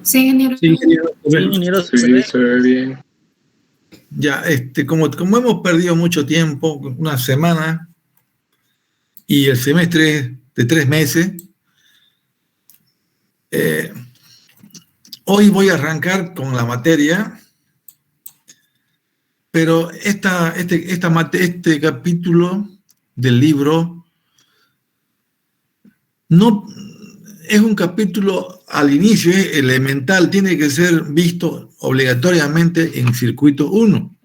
Sí, ingeniero. Sí, ingeniero. Sí, ingeniero, Sí, se ve bien. Ya, como hemos perdido mucho tiempo, una semana, y el semestre es de 3 meses, hoy voy a arrancar con la materia, pero este capítulo del libro no es un capítulo al inicio, es elemental, tiene que ser visto obligatoriamente en circuito 1.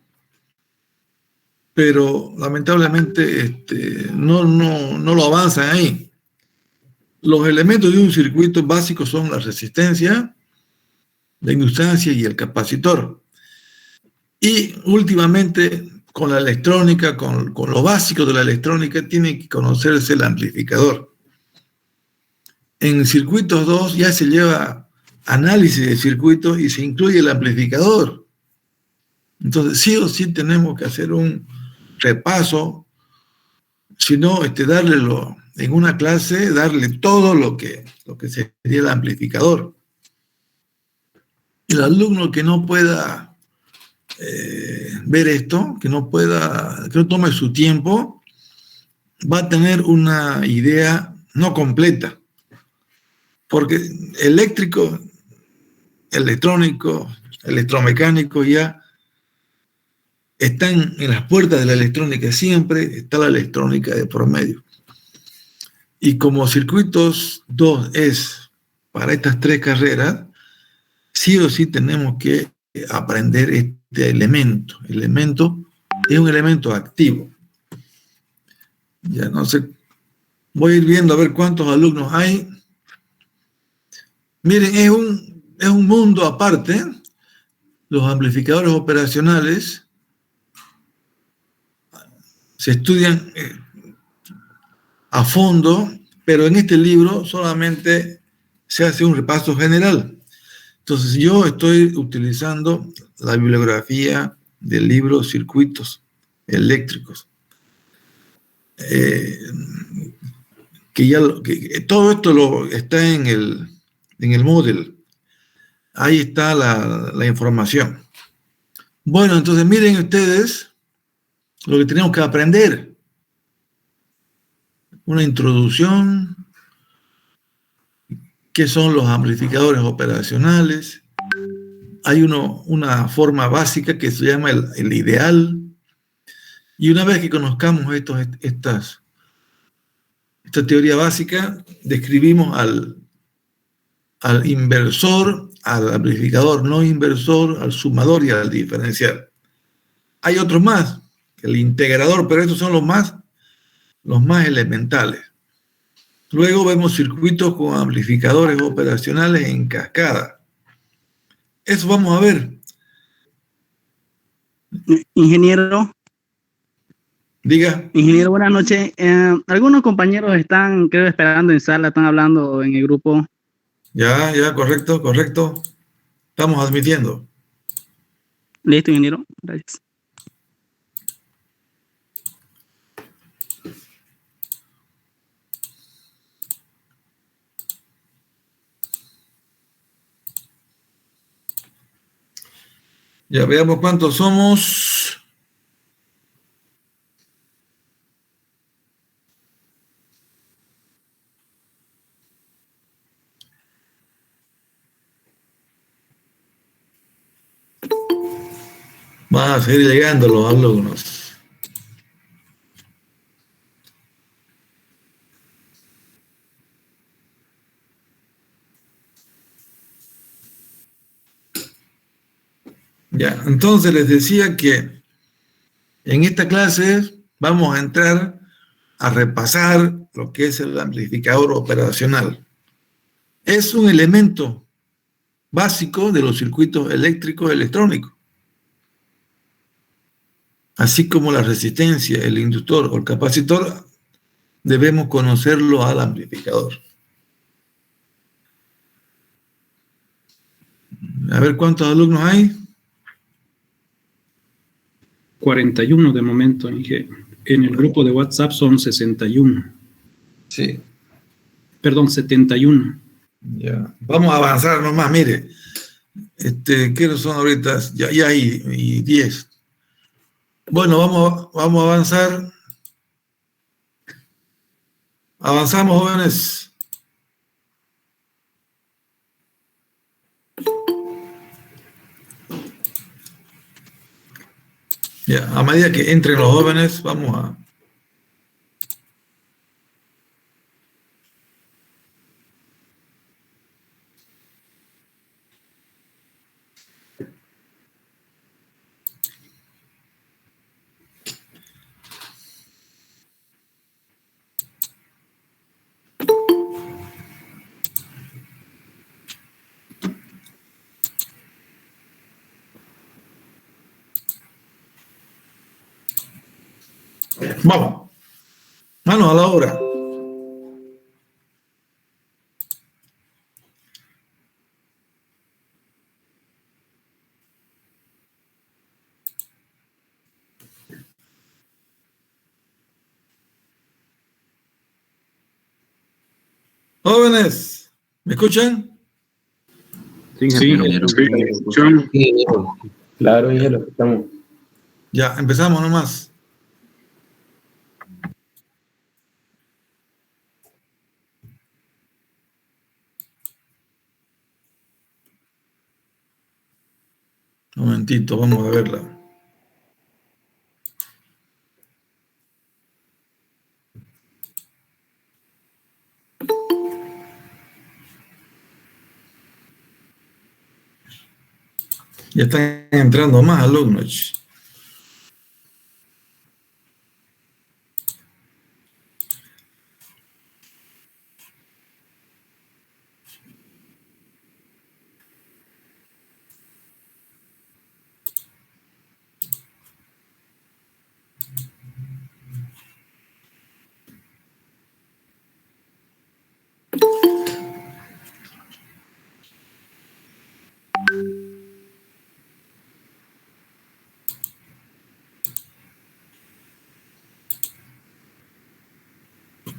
Pero lamentablemente no lo avanzan ahí. Los elementos de un circuito básico son la resistencia, la inductancia y el capacitor. Y últimamente, con la electrónica, con lo básico de la electrónica, tiene que conocerse el amplificador. En circuitos 2 ya se lleva análisis de circuitos y se incluye el amplificador. Entonces, sí o sí tenemos que hacer un repaso, si no, en una clase, darle todo lo que sería el amplificador. El alumno que no pueda ver esto, que no tome su tiempo, va a tener una idea no completa. Porque eléctrico, electrónico, electromecánico ya están en las puertas de la electrónica, siempre está la electrónica de por medio. Y como circuitos 2 es para estas 3 carreras, sí o sí tenemos que aprender este elemento. El elemento es un elemento activo. Ya no sé, voy a ir viendo a ver cuántos alumnos hay. Miren, es un mundo aparte. Los amplificadores operacionales se estudian a fondo, pero en este libro solamente se hace un repaso general. Entonces yo estoy utilizando la bibliografía del libro Circuitos Eléctricos. Todo esto está en el Moodle. Ahí está la información. Bueno, entonces miren ustedes lo que tenemos que aprender. Una introducción, qué son los amplificadores operacionales. Hay una forma básica que se llama el ideal. Y una vez que conozcamos esta teoría básica, describimos al inversor, al amplificador no inversor, al sumador y al diferencial. Hay otros más, el integrador, pero estos son los más elementales. Luego vemos circuitos con amplificadores operacionales en cascada. Eso vamos a ver. Ingeniero. Diga. Ingeniero, buenas noches. Algunos compañeros están, creo, esperando en sala, están hablando en el grupo. Ya, correcto. Estamos admitiendo. Listo, ingeniero. Gracias. Ya veamos cuántos somos. Van a seguir llegando los alumnos. Ya, entonces les decía que en esta clase vamos a entrar a repasar lo que es el amplificador operacional. Es un elemento básico de los circuitos eléctricos electrónicos. Así como la resistencia, el inductor o el capacitor, debemos conocerlo al amplificador. A ver cuántos alumnos hay. 41 de momento, en el grupo de WhatsApp son 61. Sí. Perdón, 71. Ya. Vamos a avanzar nomás, mire. ¿Qué son ahorita? Ya hay y 10. Bueno, vamos a avanzar. Avanzamos, jóvenes. Ya, a medida que entren los jóvenes, vamos a... Vamos. Manos a la obra. Jóvenes, ¿me escuchan? Sí, ingeniero. sí. Claro, ya lo escuchamos. Ya, empezamos nomás. Un momentito, vamos a verla. Ya están entrando más alumnos.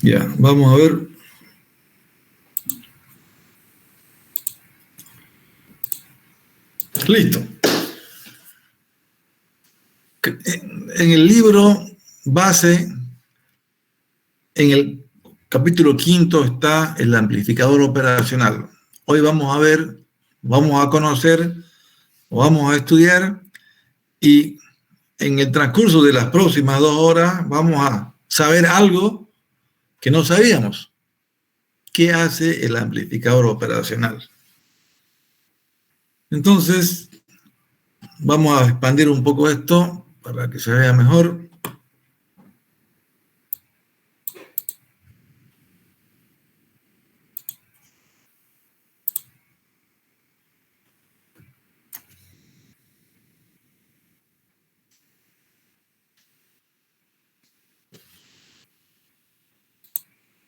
Ya, vamos a ver. Listo. En el libro base, en el capítulo 5 está el amplificador operacional. Hoy vamos a ver, vamos a conocer, vamos a estudiar y en el transcurso de las próximas 2 horas vamos a saber algo que no sabíamos. ¿Qué hace el amplificador operacional? Entonces, vamos a expandir un poco esto para que se vea mejor.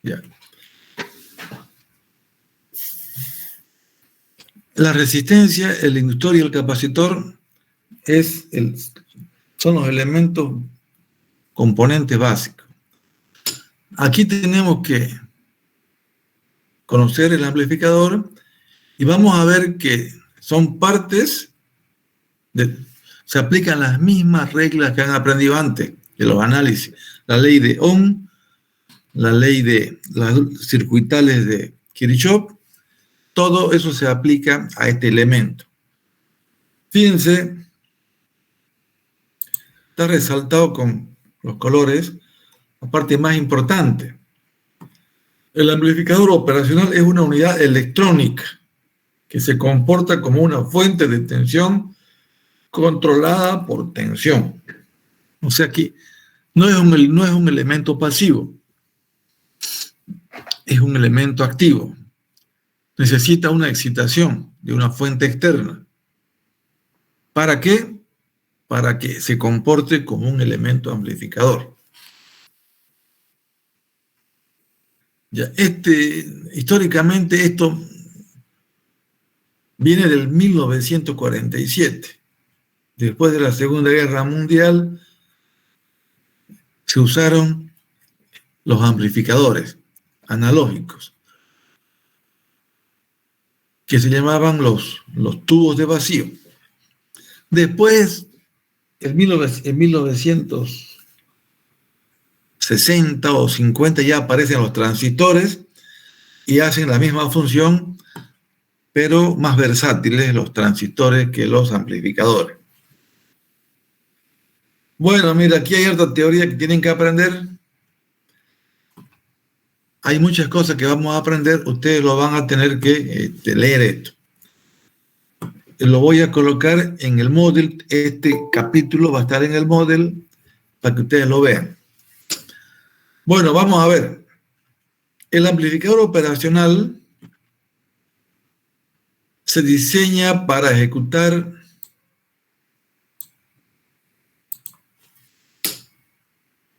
Ya. La resistencia, el inductor y el capacitor son los elementos componentes básicos. Aquí tenemos que conocer el amplificador y vamos a ver que son partes, se aplican las mismas reglas que han aprendido antes de los análisis. La ley de Ohm, la ley de las circuitales de Kirchhoff, todo eso se aplica a este elemento. Fíjense, está resaltado con los colores la parte más importante. El amplificador operacional es una unidad electrónica que se comporta como una fuente de tensión controlada por tensión. O sea que no es un elemento pasivo, es un elemento activo. Necesita una excitación de una fuente externa. ¿Para qué? Para que se comporte como un elemento amplificador. Ya, históricamente esto viene del 1947. Después de la Segunda Guerra Mundial se usaron los amplificadores analógicos que se llamaban los tubos de vacío. Después, en 1960 o 50 ya aparecen los transistores y hacen la misma función, pero más versátiles los transistores que los amplificadores. Bueno, mira, aquí hay otra teoría que tienen que aprender. Hay muchas cosas que vamos a aprender, ustedes lo van a tener que leer esto. Lo voy a colocar en el Moodle, este capítulo va a estar en el Moodle para que ustedes lo vean. Bueno, vamos a ver. El amplificador operacional se diseña para ejecutar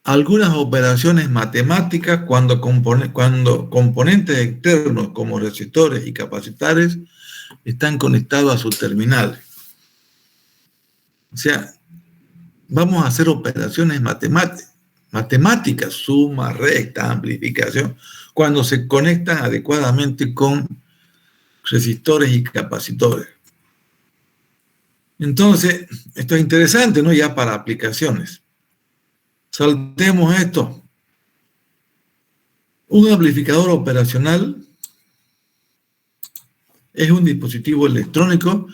algunas operaciones matemáticas cuando componentes externos como resistores y capacitores están conectados a su terminal. O sea, vamos a hacer operaciones matemáticas, suma, resta, amplificación, cuando se conectan adecuadamente con resistores y capacitores. Entonces, esto es interesante, ¿no? Ya para aplicaciones. Saltemos esto. Un amplificador operacional es un dispositivo electrónico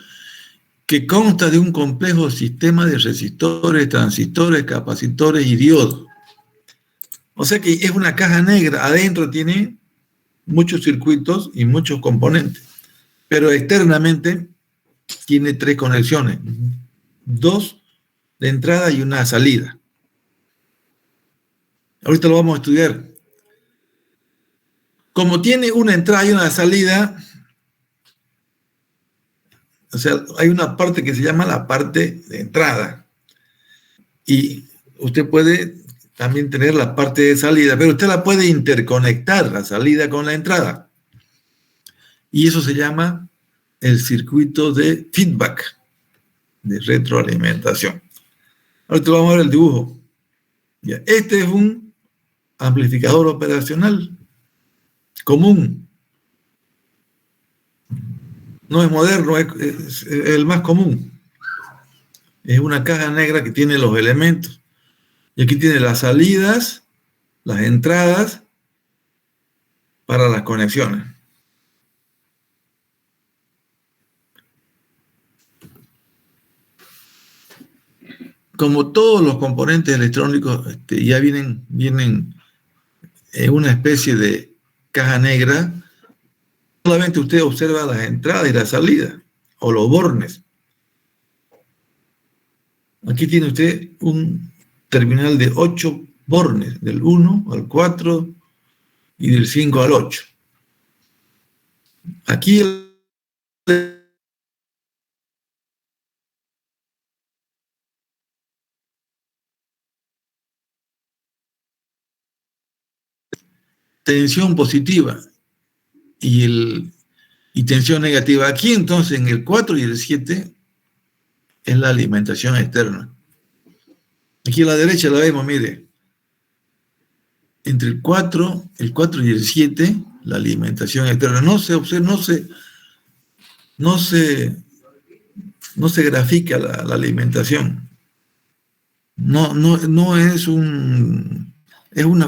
que consta de un complejo sistema de resistores, transistores, capacitores y diodos. O sea que es una caja negra. Adentro tiene muchos circuitos y muchos componentes, pero externamente tiene 3 conexiones, 2 de entrada y una salida. Ahorita lo vamos a estudiar. Como tiene una entrada y una salida, o sea, hay una parte que se llama la parte de entrada. Y usted puede también tener la parte de salida, pero usted la puede interconectar, la salida con la entrada. Y eso se llama el circuito de feedback, de retroalimentación. Ahorita vamos a ver el dibujo. Ya, este es un amplificador operacional común. No es moderno, es el más común. Es una caja negra que tiene los elementos. Y aquí tiene las salidas, las entradas para las conexiones. Como todos los componentes electrónicos ya vienen en una especie de caja negra, solamente usted observa las entradas y las salidas, o los bornes. Aquí tiene usted un terminal de 8 bornes, del 1 al 4 y del 5 al 8. Aquí tensión positiva y tensión negativa. Aquí entonces en el 4 y el 7 es la alimentación externa. Aquí a la derecha la vemos, mire. Entre el 4 y el 7, la alimentación externa. No se grafica la alimentación. No es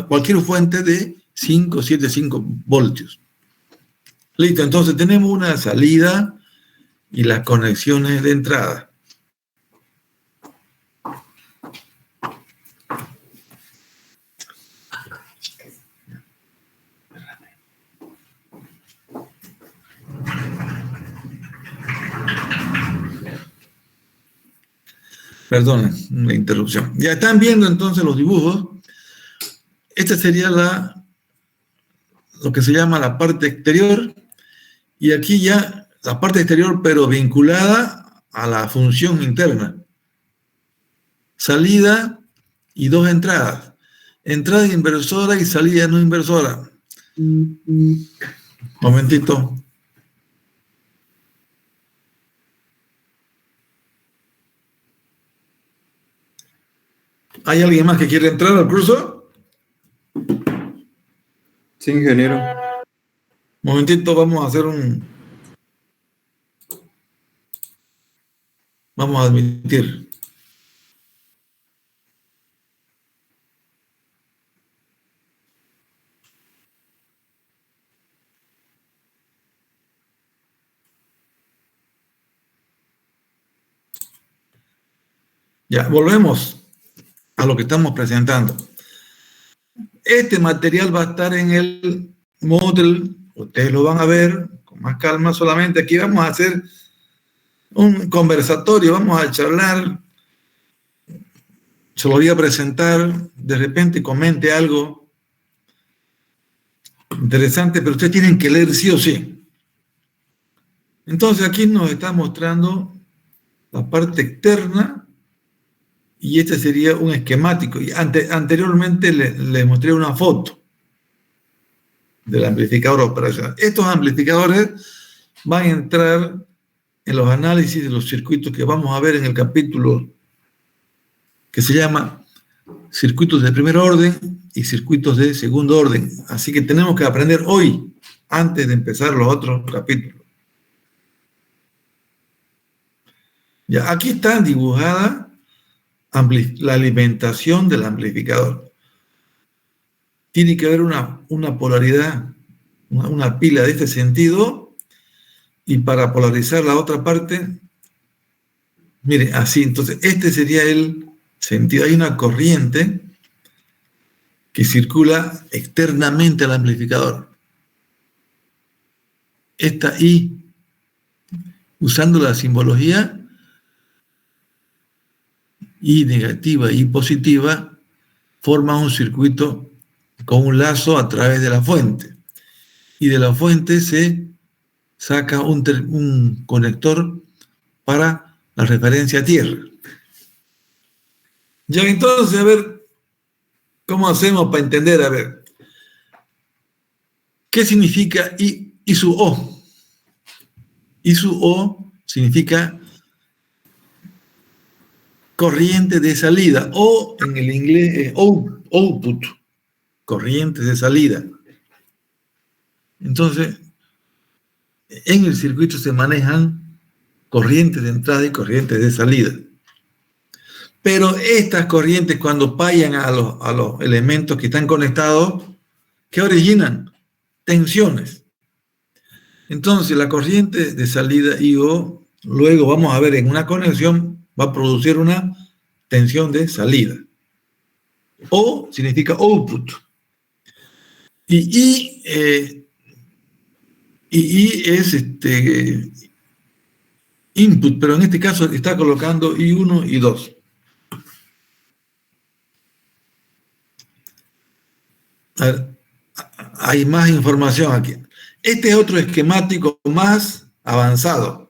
cualquier fuente de 5 voltios. Listo, entonces tenemos una salida y las conexiones de entrada. Perdonen, una interrupción. Ya están viendo entonces los dibujos. Esta sería lo que se llama la parte exterior. Y aquí ya la parte exterior, pero vinculada a la función interna. Salida y 2 entradas. Entrada inversora y salida no inversora. Momentito. ¿Hay alguien más que quiere entrar al curso? Sí, ingeniero. Momentito, vamos a hacer un vamos a admitir. Ya, volvemos a lo que estamos presentando. Este material va a estar en el Moodle, ustedes lo van a ver con más calma, solamente aquí vamos a hacer un conversatorio, vamos a charlar, se lo voy a presentar, de repente comente algo interesante, pero ustedes tienen que leer sí o sí. Entonces aquí nos está mostrando la parte externa y este sería un esquemático. Y anteriormente les mostré una foto del amplificador operacional. Estos amplificadores van a entrar en los análisis de los circuitos que vamos a ver en el capítulo que se llama circuitos de primer orden y circuitos de segundo orden. Así que tenemos que aprender hoy, antes de empezar los otros capítulos. Ya, aquí está dibujada la alimentación del amplificador. Tiene que haber una polaridad, una pila de este sentido, y para polarizar la otra parte, mire, así. Entonces, este sería el sentido. Hay una corriente que circula externamente al amplificador. Esta I, usando la simbología I negativa y positiva, forma un circuito con un lazo a través de la fuente. Y de la fuente se saca un conector para la referencia a tierra. Ya, entonces, a ver, ¿cómo hacemos para entender? A ver, ¿qué significa I sub O? I sub O significa corriente de salida, o en el inglés output, corriente de salida. Entonces, en el circuito se manejan corrientes de entrada y corrientes de salida. Pero estas corrientes, cuando payan a los elementos que están conectados, ¿qué originan? Tensiones. Entonces, la corriente de salida IO, luego vamos a ver en una conexión, va a producir una tensión de salida. O significa output. Y I es input, pero en este caso está colocando I1 y 2. A ver, hay más información aquí. Este es otro esquemático más avanzado.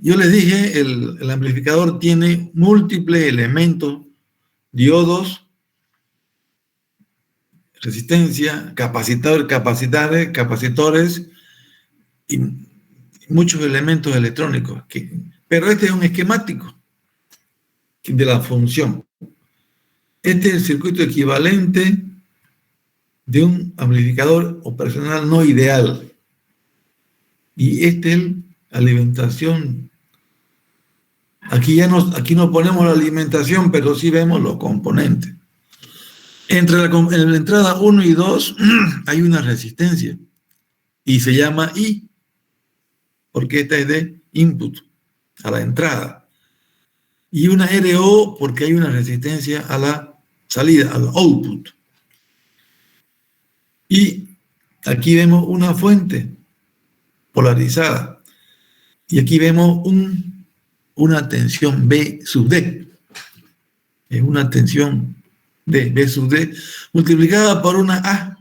Yo les dije, el amplificador tiene múltiples elementos, diodos, resistencia, capacitores y muchos elementos electrónicos. Pero este es un esquemático de la función. Este es el circuito equivalente de un amplificador operacional no ideal. Y este es la alimentación. Aquí no ponemos la alimentación, pero sí vemos los componentes. En la entrada 1 y 2 hay una resistencia y se llama I, porque esta es de input a la entrada. Y una RO porque hay una resistencia a la salida, al output. Y aquí vemos una fuente polarizada. Y aquí vemos una tensión B sub D. Es una tensión de B sub D multiplicada por una A.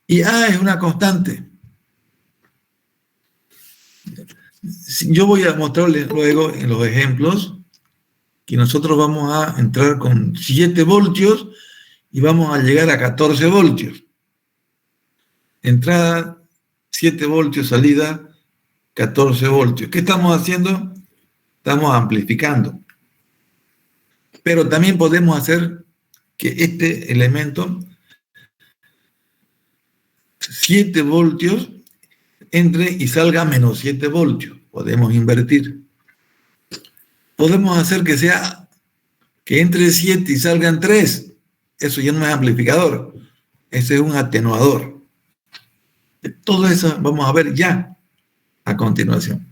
Y A es una constante. Yo voy a mostrarles luego en los ejemplos que nosotros vamos a entrar con 7 voltios y vamos a llegar a 14 voltios. Entrada 7 voltios, salida 14 voltios. ¿Qué estamos haciendo? Estamos amplificando. Pero también podemos hacer que este elemento, 7 voltios, entre y salga menos 7 voltios. Podemos invertir. podemos hacer que entre 7 y salgan 3. Eso ya no es amplificador. Ese es un atenuador. Todo eso vamos a ver ya a continuación.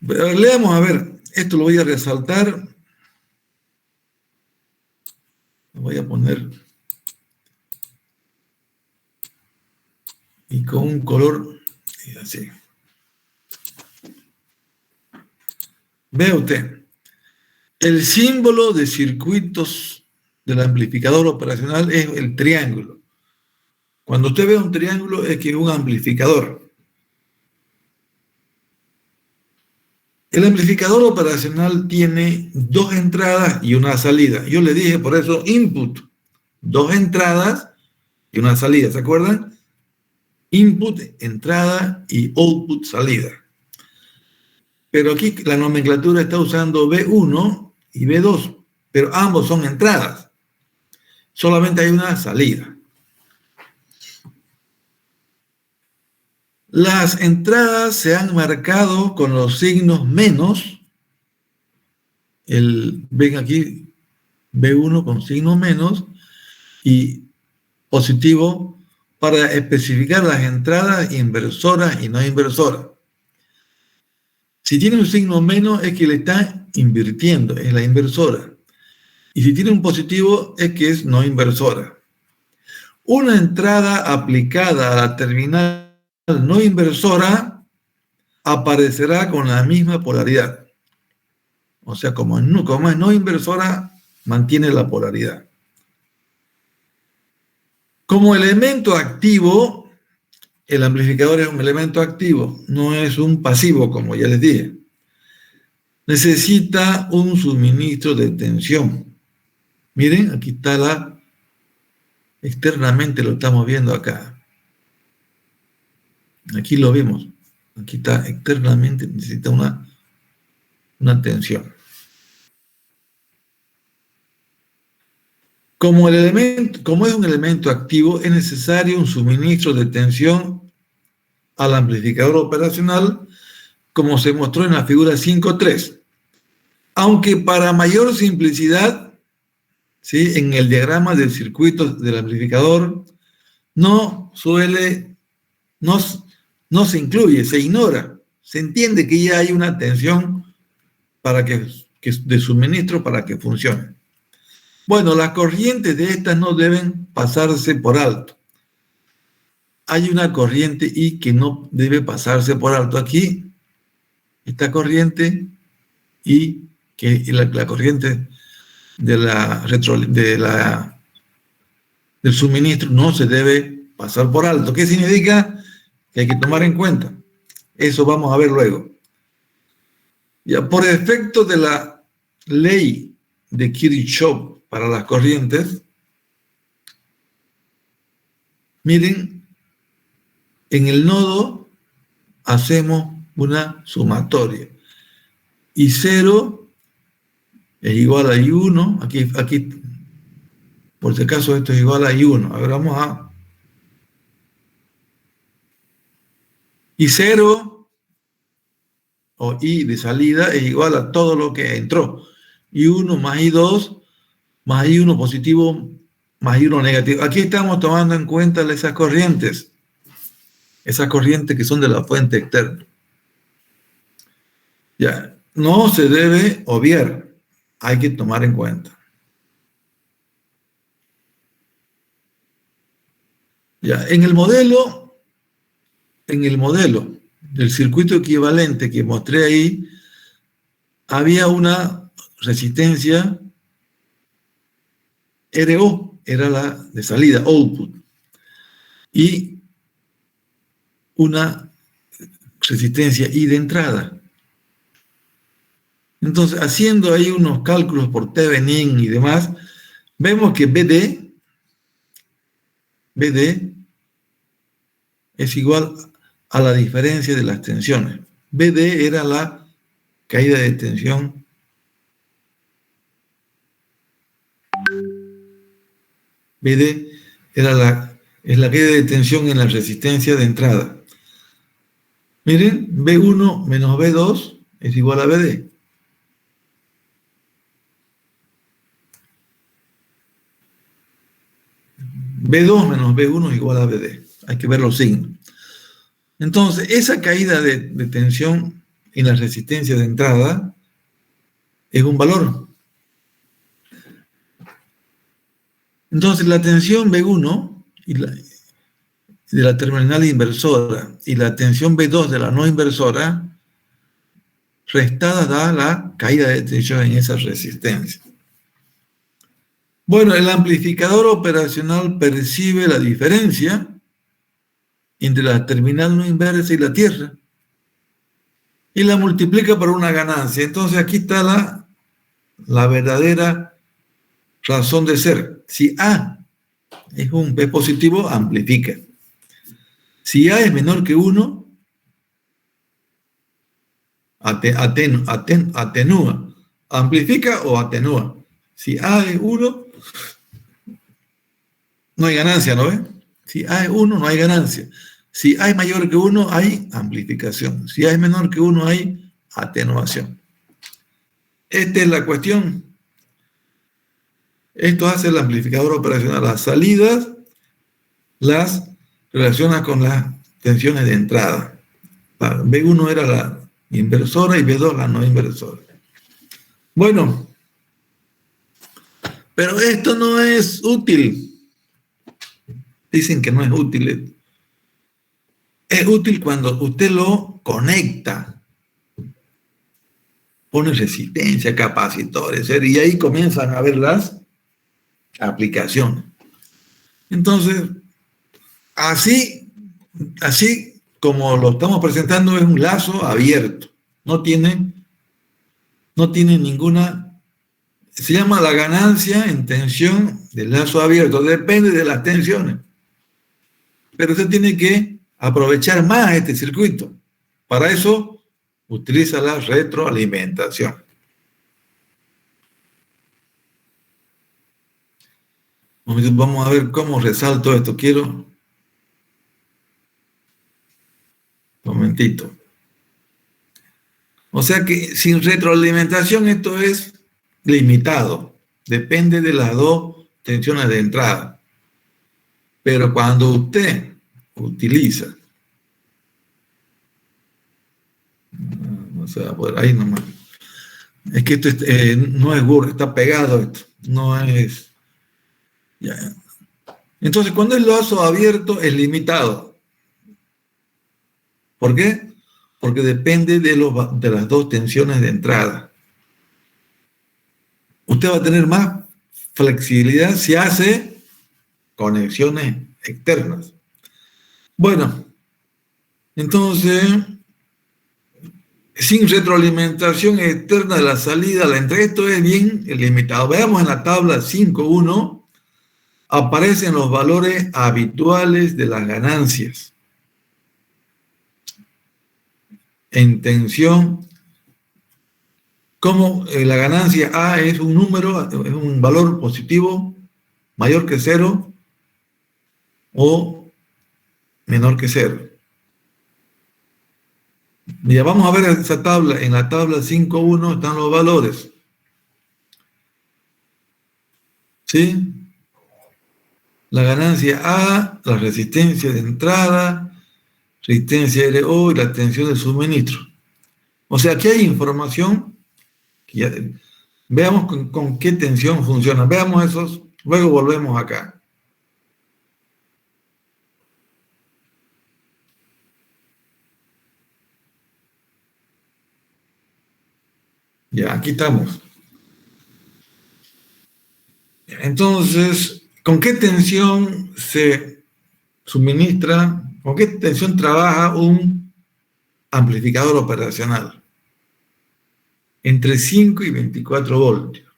Pero leamos, a ver, esto lo voy a resaltar. Lo voy a poner y con un color así. Vea usted, el símbolo de circuitos del amplificador operacional es el triángulo. Cuando usted ve un triángulo es que es un amplificador. El amplificador operacional tiene 2 entradas y una salida. Yo le dije por eso input, 2 entradas y una salida, ¿se acuerdan? Input, entrada, y output, salida. Pero aquí la nomenclatura está usando B1 y B2, pero ambos son entradas. Solamente hay una salida. Las entradas se han marcado con los signos menos. Ven aquí, B1 con signo menos y positivo para especificar las entradas inversoras y no inversoras. Si tiene un signo menos es que le está invirtiendo, es la inversora. Y si tiene un positivo es que es no inversora. Una entrada aplicada a la terminal no inversora aparecerá con la misma polaridad. O sea, como es no inversora, mantiene la polaridad. Como elemento activo, el amplificador es un elemento activo, no es un pasivo, como ya les dije. Necesita un suministro de tensión. Miren, aquí está externamente lo estamos viendo acá. Aquí lo vemos. Aquí está externamente, necesita una tensión. Como es un elemento activo, es necesario un suministro de tensión al amplificador operacional, como se mostró en la figura 5.3. Aunque para mayor simplicidad, ¿sí?, en el diagrama del circuito del amplificador no se incluye, se ignora. Se entiende que ya hay una tensión de suministro para que funcione. Bueno, las corrientes de estas no deben pasarse por alto. Hay una corriente I que no debe pasarse por alto. Aquí, esta corriente I, que es la corriente del suministro, no se debe pasar por alto. ¿Qué significa? Que hay que tomar en cuenta. Eso vamos a ver luego. Ya, por efecto de la ley de Kirchhoff para las corrientes, miren, en el nodo hacemos una sumatoria. I0 es igual a I1. Aquí, por si acaso, esto es igual a I1. Ahora vamos a I0 o I de salida es igual a todo lo que entró. I1 más I2 más I1 positivo más I1 negativo. Aquí estamos tomando en cuenta esas corrientes que son de la fuente externa. Ya, no se debe obviar, hay que tomar en cuenta. Ya, en el modelo del circuito equivalente que mostré ahí, había una resistencia RO, era la de salida, output, y una resistencia I de entrada. Entonces, haciendo ahí unos cálculos por Thevenin y demás, vemos que BD es igual a la diferencia de las tensiones. BD era la caída de tensión BD es la caída de tensión en la resistencia de entrada. Miren, B1 menos B2 es igual a BD. B2 menos B1 es igual a BD. Hay que ver los signos. Entonces, esa caída de tensión en la resistencia de entrada es un valor. Entonces, la tensión B1 de la terminal inversora y la tensión B2 de la no inversora restada da la caída de tensión en esa resistencia. Bueno, el amplificador operacional percibe la diferencia entre la terminal no inversa y la tierra y la multiplica por una ganancia. Entonces aquí está la verdadera razón de ser. Si A es un P positivo, amplifica. Si A es menor que 1, atenúa. Amplifica o atenúa. Si A es 1, no hay ganancia, ¿no ves? Si A es 1, no hay ganancia. Si A es mayor que 1, hay amplificación. Si A es menor que 1, hay atenuación. Esta es la cuestión. Esto hace el amplificador operacional. Las salidas las relaciona con las tensiones de entrada. B1 era la inversora y B2 la no inversora. Bueno, pero esto no es útil. Dicen que no es útil. Es útil cuando usted lo conecta. Pone resistencia, capacitores, y ahí comienzan a ver las aplicaciones. Entonces, así como lo estamos presentando, es un lazo abierto. No tiene ninguna... Se llama la ganancia en tensión del lazo abierto. Depende de las tensiones. Pero usted tiene que aprovechar más este circuito. Para eso, utiliza la retroalimentación. Vamos a ver cómo resalto esto. Un momentito. O sea que sin retroalimentación esto es limitado. Depende de las dos tensiones de entrada. Pero cuando usted utiliza, no se va a poder, ahí nomás. Es que esto no es Word, está pegado esto. No es... Ya. Entonces, cuando es lazo abierto, es limitado. ¿Por qué? Porque depende de las dos tensiones de entrada. Usted va a tener más flexibilidad si hace conexiones externas. Bueno, entonces, sin retroalimentación externa de la salida, la entrada, esto es bien limitado. Veamos en la tabla 5.1, aparecen los valores habituales de las ganancias en tensión. Como la ganancia A es un número, es un valor positivo mayor que 0 o menor que 0. Ya vamos a ver esa tabla. En la tabla 5.1 están los valores. ¿Sí? La ganancia A, la resistencia de entrada, resistencia RO y la tensión de suministro. O sea, aquí hay información. Veamos con qué tensión funciona. Veamos esos, luego volvemos acá. Ya, aquí estamos. Entonces, ¿con qué tensión se suministra, con qué tensión trabaja un amplificador operacional? Entre 5 y 24 voltios.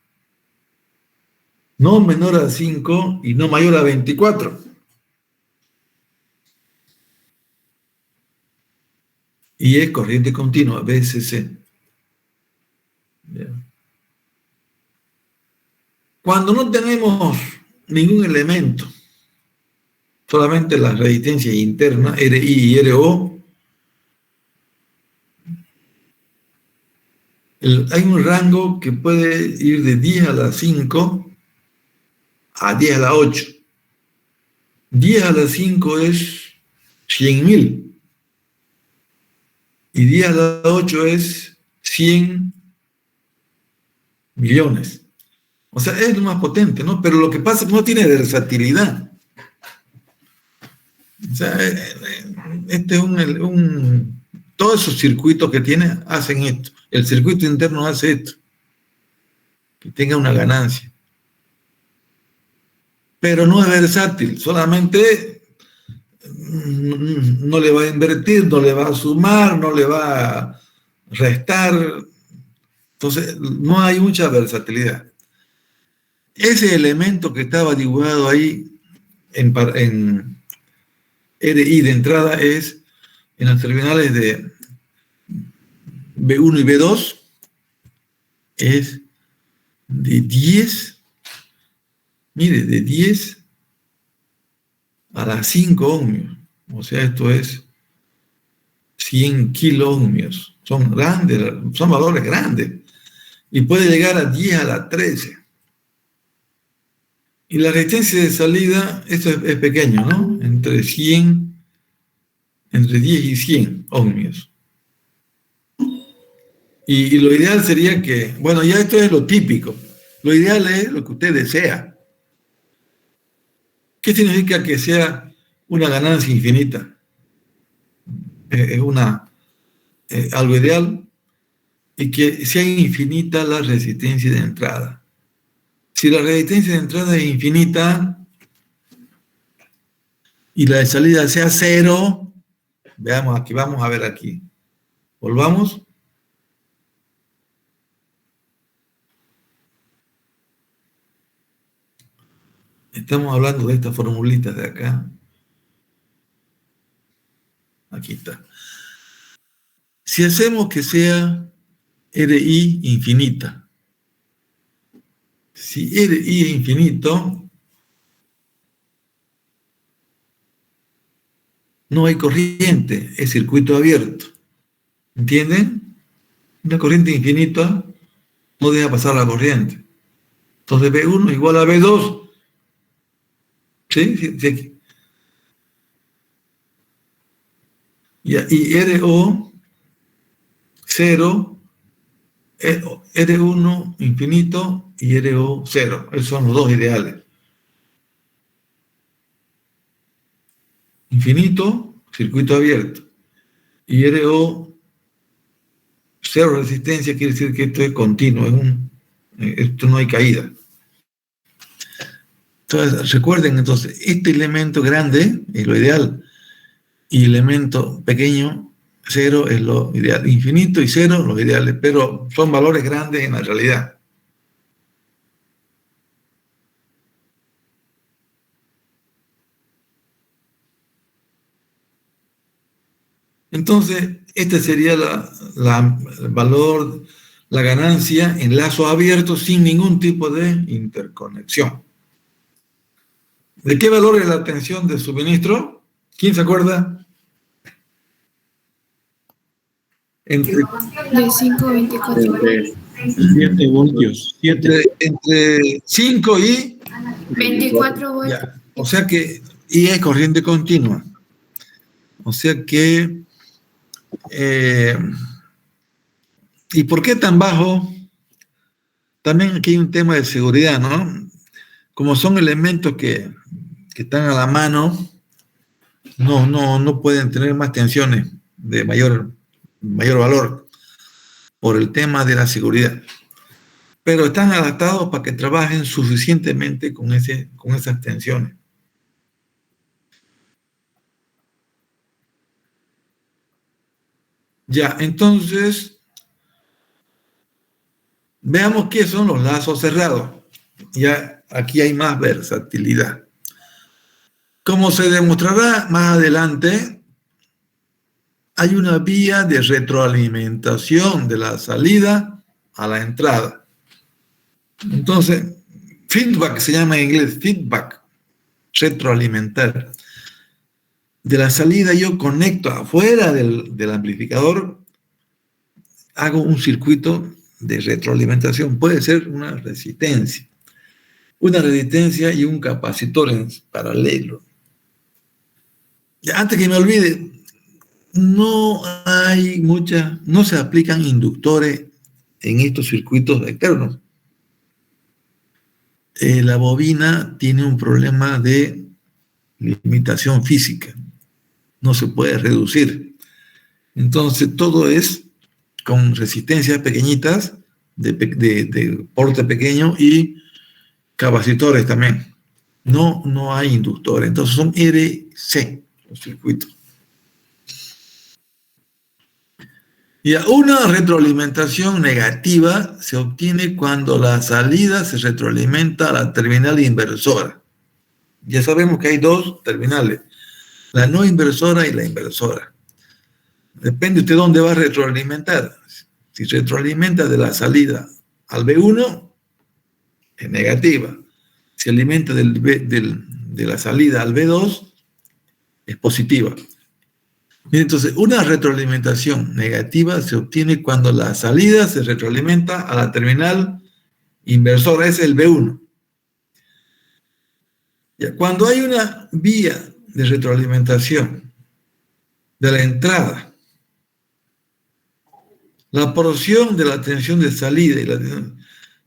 No menor a 5 y no mayor a 24. Y es corriente continua, VSC. Bien. Cuando no tenemos ningún elemento, solamente la resistencia interna, RI y RO, hay un rango que puede ir de 10 a la 5 a 10 a la 8. 10 a la 5 es 100.000. Y 10 a la 8 es 100 millones. O sea, es lo más potente, ¿no? Pero lo que pasa es que no tiene versatilidad. O sea, este es todos esos circuitos que tiene hacen esto. El circuito interno hace esto. Que tenga una ganancia. Pero no es versátil. Solamente no le va a invertir, no le va a sumar, no le va a restar. Entonces, no hay mucha versatilidad. Ese elemento que estaba dibujado ahí en RI de entrada es en las terminales de B1 y B2 es de 10, mire, de 10 a las 5 ohmios. O sea, esto es 100 kiloohmios. Son grandes, son valores grandes. Y puede llegar a 10 a la 13. Y la resistencia de salida, esto es pequeño, ¿no? Entre 10 y 100 ohmios. Y lo ideal sería que, bueno, ya esto es lo típico. Lo ideal es lo que usted desea. ¿Qué significa que sea una ganancia infinita? Es algo ideal, y que sea infinita la resistencia de entrada. Si la resistencia de entrada es infinita y la de salida sea 0, veamos aquí, vamos a ver aquí. Volvamos. Estamos hablando de estas formulitas de acá. Aquí está. Si hacemos que sea RI infinita, si RI es infinito, no hay corriente, es circuito abierto. ¿Entienden? Una corriente infinita no deja pasar la corriente. Entonces B1 igual a B2. ¿Sí? Sí. Y RO 0, R1 infinito y RO 0. Esos son los dos ideales. Infinito, circuito abierto. Y RO 0 resistencia quiere decir que esto es continuo, esto no hay caída. Entonces, recuerden, entonces, este elemento grande es lo ideal y elemento pequeño, 0 es lo ideal. Infinito y 0 los ideales, pero son valores grandes en la realidad. Entonces, este sería el valor, la ganancia en lazo abierto sin ningún tipo de interconexión. ¿De qué valor es la tensión de suministro? ¿Quién se acuerda? De 5 a 24. 7 voltios. 7. Entre 5 y 24 voltios. Ya. O sea que, y es corriente continua. O sea que, ¿y por qué tan bajo? También aquí hay un tema de seguridad, ¿no? Como son elementos que están a la mano, no pueden tener más tensiones de mayor valor por el tema de la seguridad. Pero están adaptados para que trabajen suficientemente con esas tensiones. Ya, entonces, veamos qué son los lazos cerrados. Ya aquí hay más versatilidad. Como se demostrará más adelante, hay una vía de retroalimentación de la salida a la entrada. Entonces, feedback se llama en inglés, feedback, retroalimentar. De la salida yo conecto afuera del amplificador, hago un circuito de retroalimentación. Puede ser una resistencia y un capacitor en paralelo. Ya, antes que me olvide, no se aplican inductores en estos circuitos externos. La bobina tiene un problema de limitación física, no se puede reducir. Entonces todo es con resistencias pequeñitas, de porte pequeño, y capacitores también. No hay inductores, entonces son RC los circuitos. Y una retroalimentación negativa se obtiene cuando la salida se retroalimenta a la terminal inversora. Ya sabemos que hay dos terminales, la no inversora y la inversora. Depende usted dónde va a retroalimentar. Si retroalimenta de la salida al B1, es negativa. Si alimenta de la salida al B2, es positiva. Entonces, una retroalimentación negativa se obtiene cuando la salida se retroalimenta a la terminal inversora, es el B1. Ya, cuando hay una vía de retroalimentación de la entrada, la porción de la tensión de salida y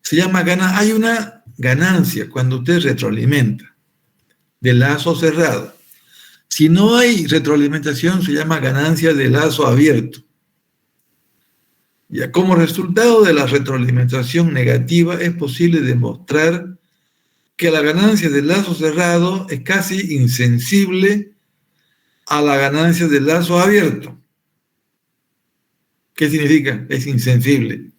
se llama ganancia. Hay una ganancia cuando usted retroalimenta de lazo cerrado. Si no hay retroalimentación, se llama ganancia de lazo abierto. Ya, como resultado de la retroalimentación negativa, es posible demostrar que la ganancia del lazo cerrado es casi insensible a la ganancia del lazo abierto. ¿Qué significa? Es insensible.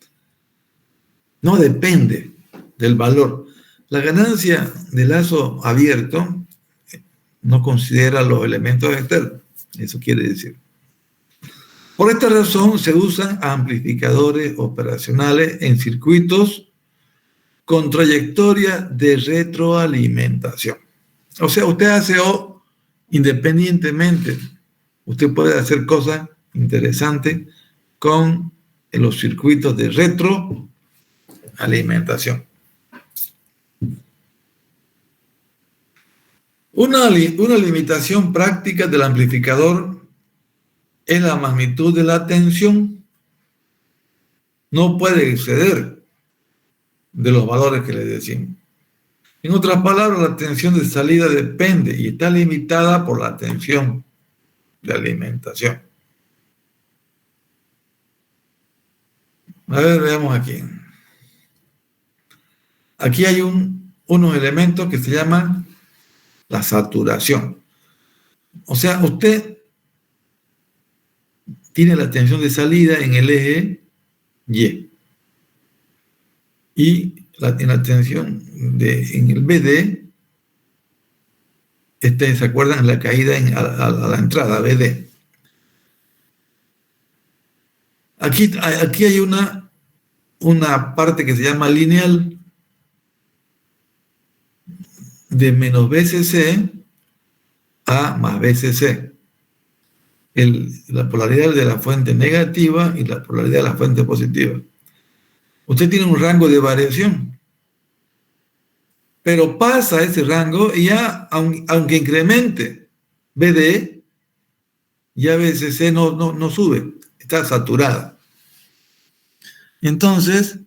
No depende del valor. La ganancia del lazo abierto no considera los elementos externos. Eso quiere decir. Por esta razón se usan amplificadores operacionales en circuitos con trayectoria de retroalimentación. O sea, usted hace O independientemente. Usted puede hacer cosas interesantes con los circuitos de retroalimentación. Una limitación práctica del amplificador es la magnitud de la tensión. No puede exceder de los valores que le decimos. En otras palabras, la tensión de salida depende y está limitada por la tensión de alimentación. A ver, veamos aquí. Aquí hay unos elementos que se llaman la saturación. O sea, usted tiene la tensión de salida en el eje Y. Y en la tensión en el BD, ¿se acuerdan? La caída a la entrada, BD. Aquí hay una parte que se llama lineal de menos BCC a más BCC. La polaridad de la fuente negativa y la polaridad de la fuente positiva. Usted tiene un rango de variación, pero pasa ese rango y ya, aunque incremente BD, ya BCC no sube, está saturada. Entonces,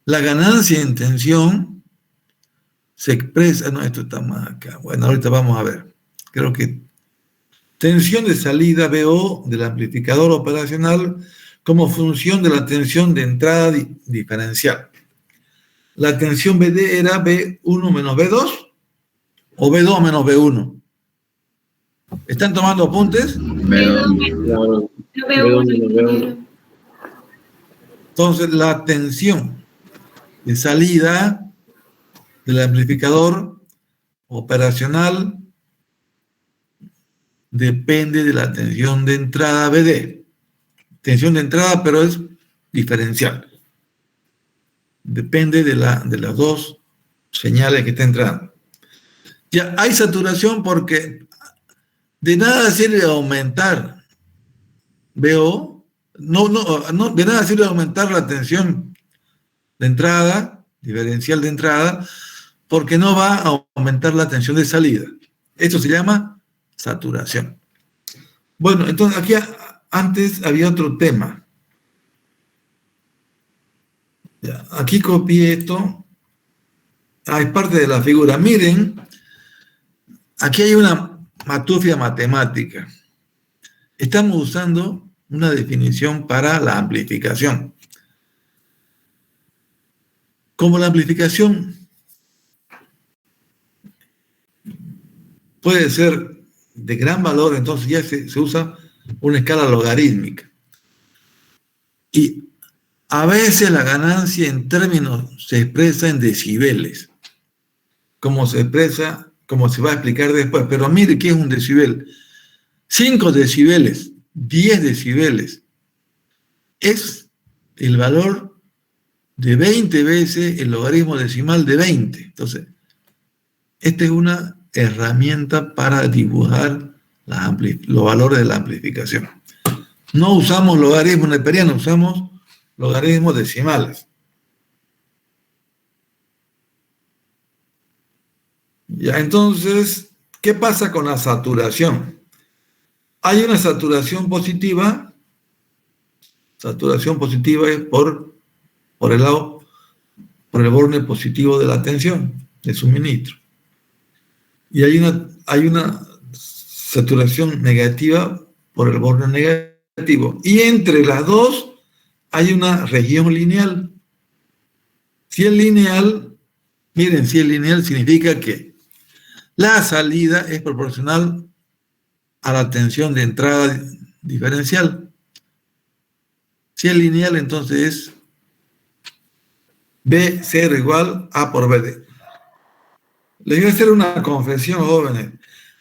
la ganancia en tensión se expresa, no, esto está más acá. Bueno, ahorita vamos a ver. Creo que tensión de salida BO del amplificador operacional como función de la tensión de entrada diferencial. La tensión BD era B1 menos B2 o B2 menos B1. ¿Están tomando apuntes? B1. Entonces, la tensión de salida del amplificador operacional depende de la tensión de entrada BD. Tensión de entrada, pero es diferencial. Depende de las dos señales que está entrando. Ya hay saturación porque de nada sirve aumentar BO, de nada sirve aumentar la tensión de entrada, diferencial de entrada, porque no va a aumentar la tensión de salida. Esto se llama saturación. Bueno, entonces aquí antes había otro tema. Ya, aquí copié esto. Hay parte de la figura. Miren, aquí hay una matufia matemática. Estamos usando una definición para la amplificación. Como la amplificación puede ser de gran valor, entonces ya se usa una escala logarítmica. Y a veces la ganancia en términos se expresa en decibeles, como se expresa, como se va a explicar después. Pero mire qué es un decibel. 5 decibeles, 10 decibeles, es el valor de 20 veces el logaritmo decimal de 20. Entonces, esta es una herramienta para dibujar los valores de la amplificación. No usamos logaritmos neperianos, usamos logaritmos decimales. Ya, entonces, ¿qué pasa con la saturación? Hay una saturación positiva. Saturación positiva es por el lado, por el borde positivo de la tensión de suministro. Y hay una saturación negativa por el borde negativo. Y entre las dos hay una región lineal. Si es lineal, miren, si es lineal significa que la salida es proporcional a la tensión de entrada diferencial. Si es lineal, entonces es B0 igual A por BD. Les voy a hacer una confesión, jóvenes.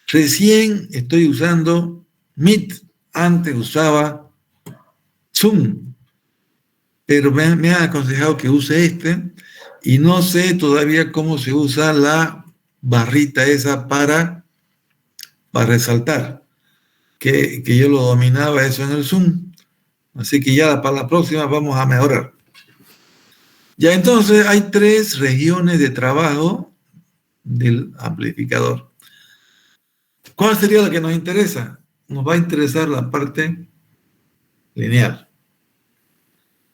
Recién estoy usando Meet. Antes usaba Zoom. Pero me han aconsejado que use este. Y no sé todavía cómo se usa la barrita esa para resaltar. Que yo lo dominaba eso en el Zoom. Así que ya para la próxima vamos a mejorar. Ya entonces hay 3 regiones de trabajo del amplificador. ¿Cuál sería la que nos interesa? Nos va a interesar la parte lineal,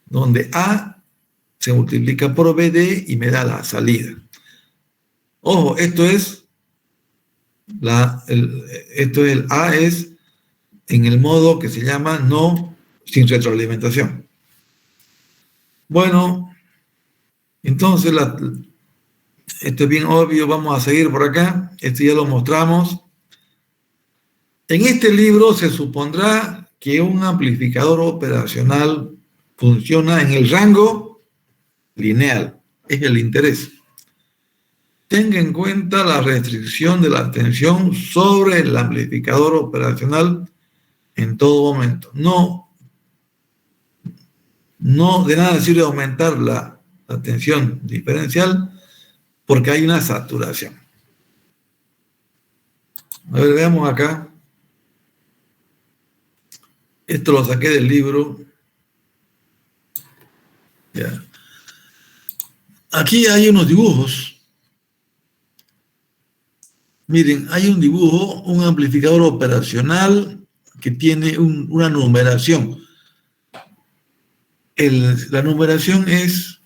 donde A se multiplica por BD y me da la salida. Ojo, esto es el A es en el modo que se llama no sin retroalimentación. Bueno, entonces esto es bien obvio, vamos a seguir por acá. Esto ya lo mostramos. En este libro se supondrá que un amplificador operacional funciona en el rango lineal. Es el interés. Tenga en cuenta la restricción de la tensión sobre el amplificador operacional en todo momento. No de nada sirve aumentar la tensión diferencial porque hay una saturación. A ver, veamos acá. Esto lo saqué del libro. Ya. Aquí hay unos dibujos. Miren, hay un dibujo, un amplificador operacional que tiene una numeración. La numeración es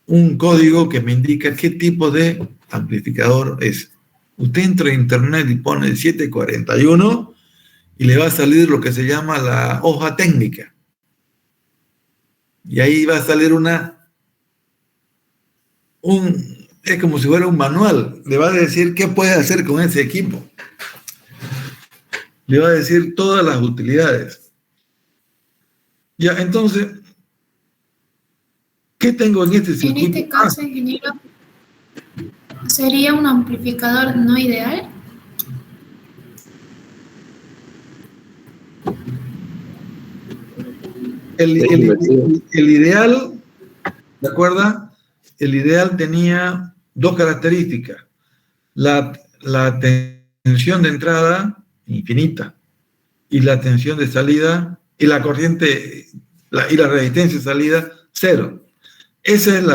un código que me indica qué tipo de amplificador es. Usted entra a internet y pone 741 y le va a salir lo que se llama la hoja técnica. Y ahí va a salir es como si fuera un manual. Le va a decir qué puede hacer con ese equipo. Le va a decir todas las utilidades. Ya, entonces, ¿qué tengo en este circuito? En este caso, ingeniero, ¿sería un amplificador no ideal? El ideal, ¿de acuerdo? El ideal tenía 2 características. La tensión de entrada infinita y la tensión de salida y la corriente y la resistencia de salida 0. Esa es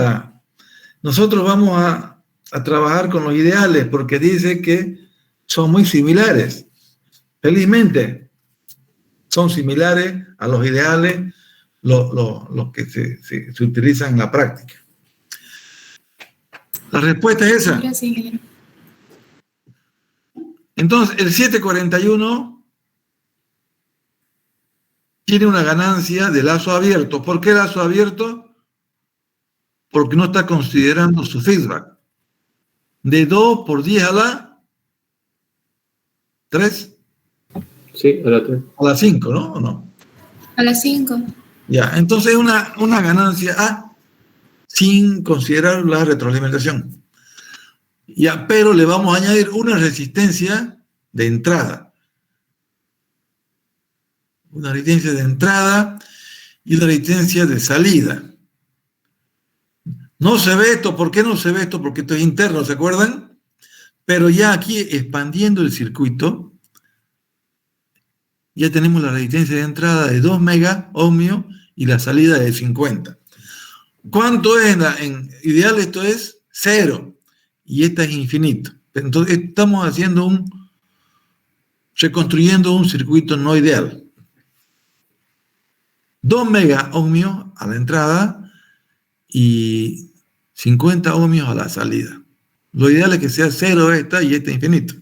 Nosotros vamos a trabajar con los ideales porque dice que son muy similares. Felizmente, son similares a los ideales, los que se utilizan en la práctica. La respuesta es esa. Gracias, ingeniero. Entonces, el 741 tiene una ganancia de lazo abierto. ¿Por qué lazo abierto? Porque no está considerando su feedback. De 2 por 10 a la 3. Sí, a la 3. A la 5, ¿no? ¿O no? A las 5. Ya, entonces una ganancia A sin considerar la retroalimentación. Ya, pero le vamos a añadir una resistencia de entrada. Una resistencia de entrada y una resistencia de salida. No se ve esto. ¿Por qué no se ve esto? Porque esto es interno, ¿se acuerdan? Pero ya aquí, expandiendo el circuito, ya tenemos la resistencia de entrada de 2 megaohmios y la salida de 50. ¿Cuánto es en ideal? Esto es 0 y esta es infinito. Entonces estamos reconstruyendo un circuito no ideal. 2 megaohmios a la entrada y 50 ohmios a la salida. Lo ideal es que sea 0 esta y esta infinito.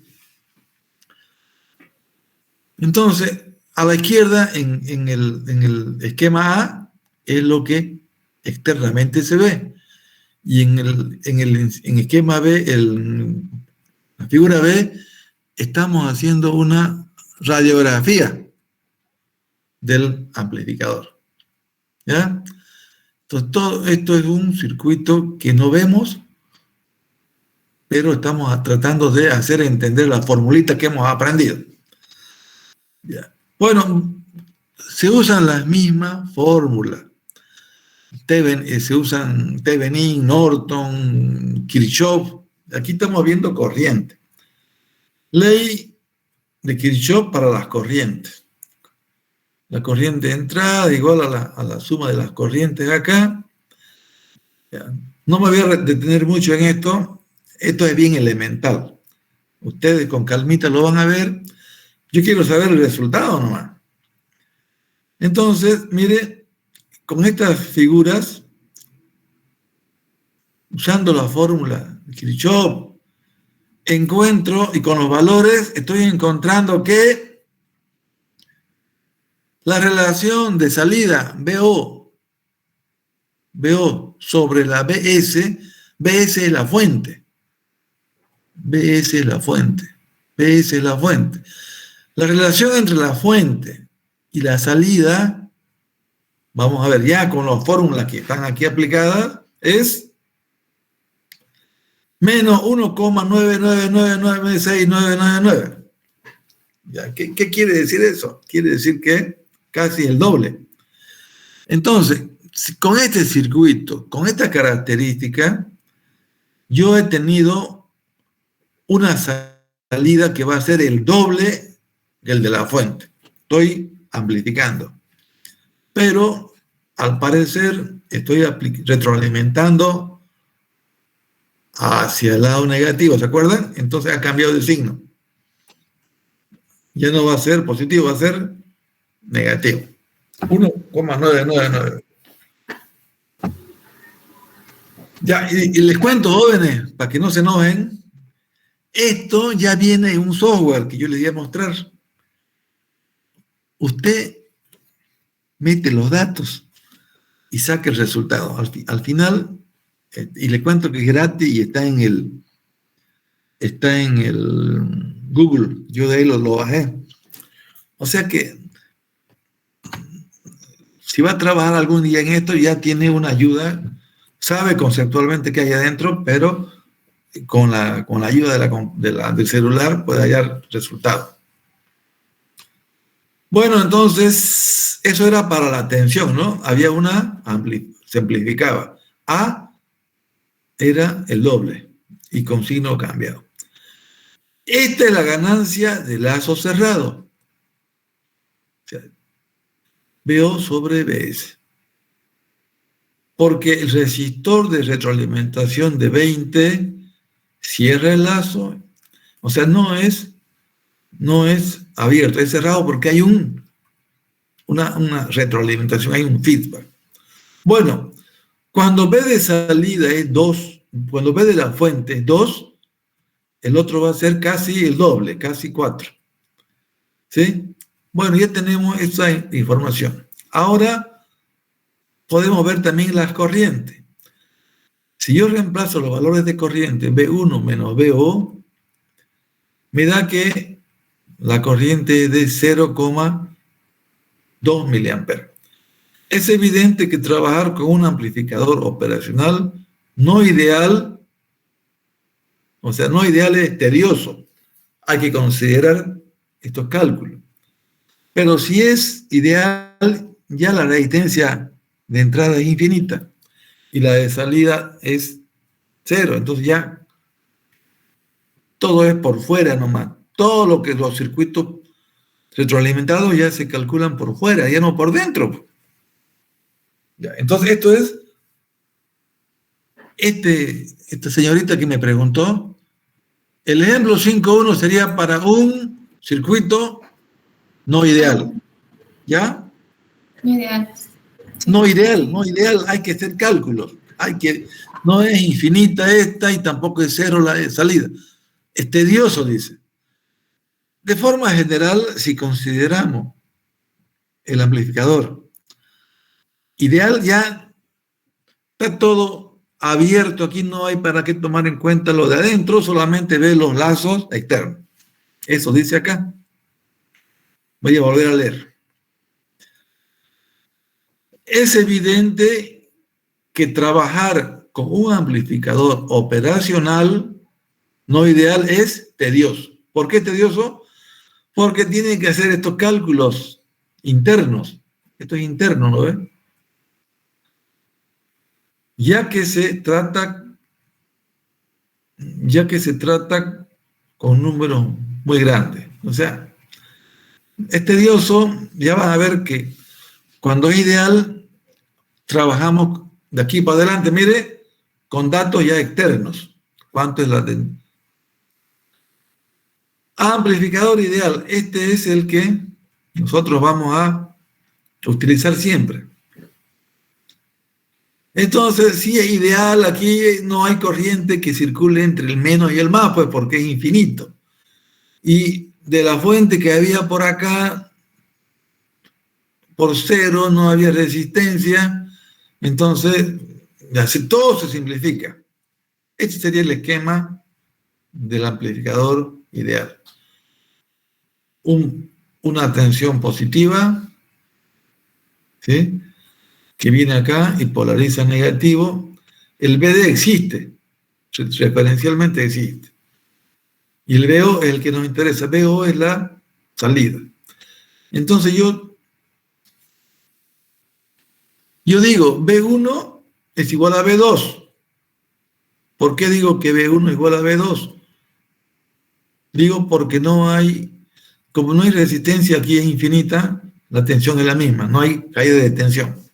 Entonces, a la izquierda, en el esquema A, es lo que externamente se ve. Y en el esquema B, la figura B, estamos haciendo una radiografía del amplificador. ¿Ya? Entonces, todo esto es un circuito que no vemos, pero estamos tratando de hacer entender la formulita que hemos aprendido. ¿Ya? Bueno, se usan las mismas fórmulas. Se usan Thevenin, Norton, Kirchhoff. Aquí estamos viendo corriente. Ley de Kirchhoff para las corrientes. La corriente de entrada igual a la suma de las corrientes acá. Ya. No me voy a detener mucho en esto. Esto es bien elemental. Ustedes con calmita lo van a ver. Yo quiero saber el resultado nomás. Entonces, mire, con estas figuras, usando la fórmula de Kirchhoff, encuentro, y con los valores, estoy encontrando que la relación de salida BO sobre la BS es la fuente. BS es la fuente. BS es la fuente. La relación entre la fuente y la salida, vamos a ver ya con las fórmulas que están aquí aplicadas, es menos 1,9999699. ¿Ya? ¿Qué quiere decir eso? Quiere decir que casi el doble. Entonces, con este circuito, con esta característica, yo he tenido una salida que va a ser el doble del de la fuente. Estoy amplificando. Pero, al parecer, estoy retroalimentando hacia el lado negativo, ¿se acuerdan? Entonces ha cambiado de signo. Ya no va a ser positivo, va a ser negativo. 1,999. Ya, y les cuento, jóvenes, para que no se enojen, esto ya viene en un software que yo les voy a mostrar. Usted mete los datos y saca el resultado. Al final, y le cuento que es gratis y está en el Google. Yo de ahí lo bajé. O sea que si va a trabajar algún día en esto, ya tiene una ayuda, sabe conceptualmente qué hay adentro, pero con la ayuda del celular puede hallar resultados. Bueno, entonces, eso era para la tensión, ¿no? Había se amplificaba. A era el doble y con signo cambiado. Esta es la ganancia de lazo cerrado. O sea, BO sobre BS. Porque el resistor de retroalimentación de 20 cierra el lazo. O sea, no es abierto, es cerrado porque hay un una retroalimentación, hay un feedback. Bueno, cuando B de salida es 2, cuando B de la fuente es 2, el otro va a ser casi el doble, casi 4. ¿Sí? Bueno, ya tenemos esa información. Ahora podemos ver también las corrientes. Si yo reemplazo los valores de corriente B1 menos BO, me da que la corriente es de 0,2 miliamperes. Es evidente que trabajar con un amplificador operacional no ideal, o sea, no ideal es tedioso. Hay que considerar estos cálculos. Pero si es ideal, ya la resistencia de entrada es infinita y la de salida es 0. Entonces ya todo es por fuera nomás. Todo lo que los circuitos retroalimentados ya se calculan por fuera, ya no por dentro. Ya, entonces esto es, esta señorita que me preguntó, el ejemplo 5.1 sería para un circuito no ideal. ¿Ya? No ideal. No ideal, hay que hacer cálculos. No es infinita esta y tampoco es 0 la de salida. Es tedioso, dice. De forma general, si consideramos el amplificador ideal, ya está todo abierto. Aquí no hay para qué tomar en cuenta lo de adentro, solamente ve los lazos externos. Eso dice acá. Voy a volver a leer. Es evidente que trabajar con un amplificador operacional no ideal es tedioso. ¿Por qué tedioso? Porque tiene que hacer estos cálculos internos. Esto es interno, ¿no ven? Ya que se trata con números muy grandes. O sea, es tedioso. Ya van a ver que cuando es ideal, trabajamos de aquí para adelante, mire, con datos ya externos. ¿Cuánto es la de amplificador ideal? Este es el que nosotros vamos a utilizar siempre. Entonces, si es ideal, aquí no hay corriente que circule entre el menos y el más, pues porque es infinito. Y de la fuente que había por acá, por 0 no había resistencia, entonces todo se simplifica. Este sería el esquema del amplificador ideal. Una tensión positiva, ¿sí?, que viene acá y polariza negativo. El BD existe, referencialmente existe. Y el BO es el que nos interesa. BO es la salida. Entonces yo digo, B1 es igual a B2. ¿Por qué digo que B1 es igual a B2? Digo porque como no hay resistencia, aquí es infinita, la tensión es la misma, no hay caída de tensión.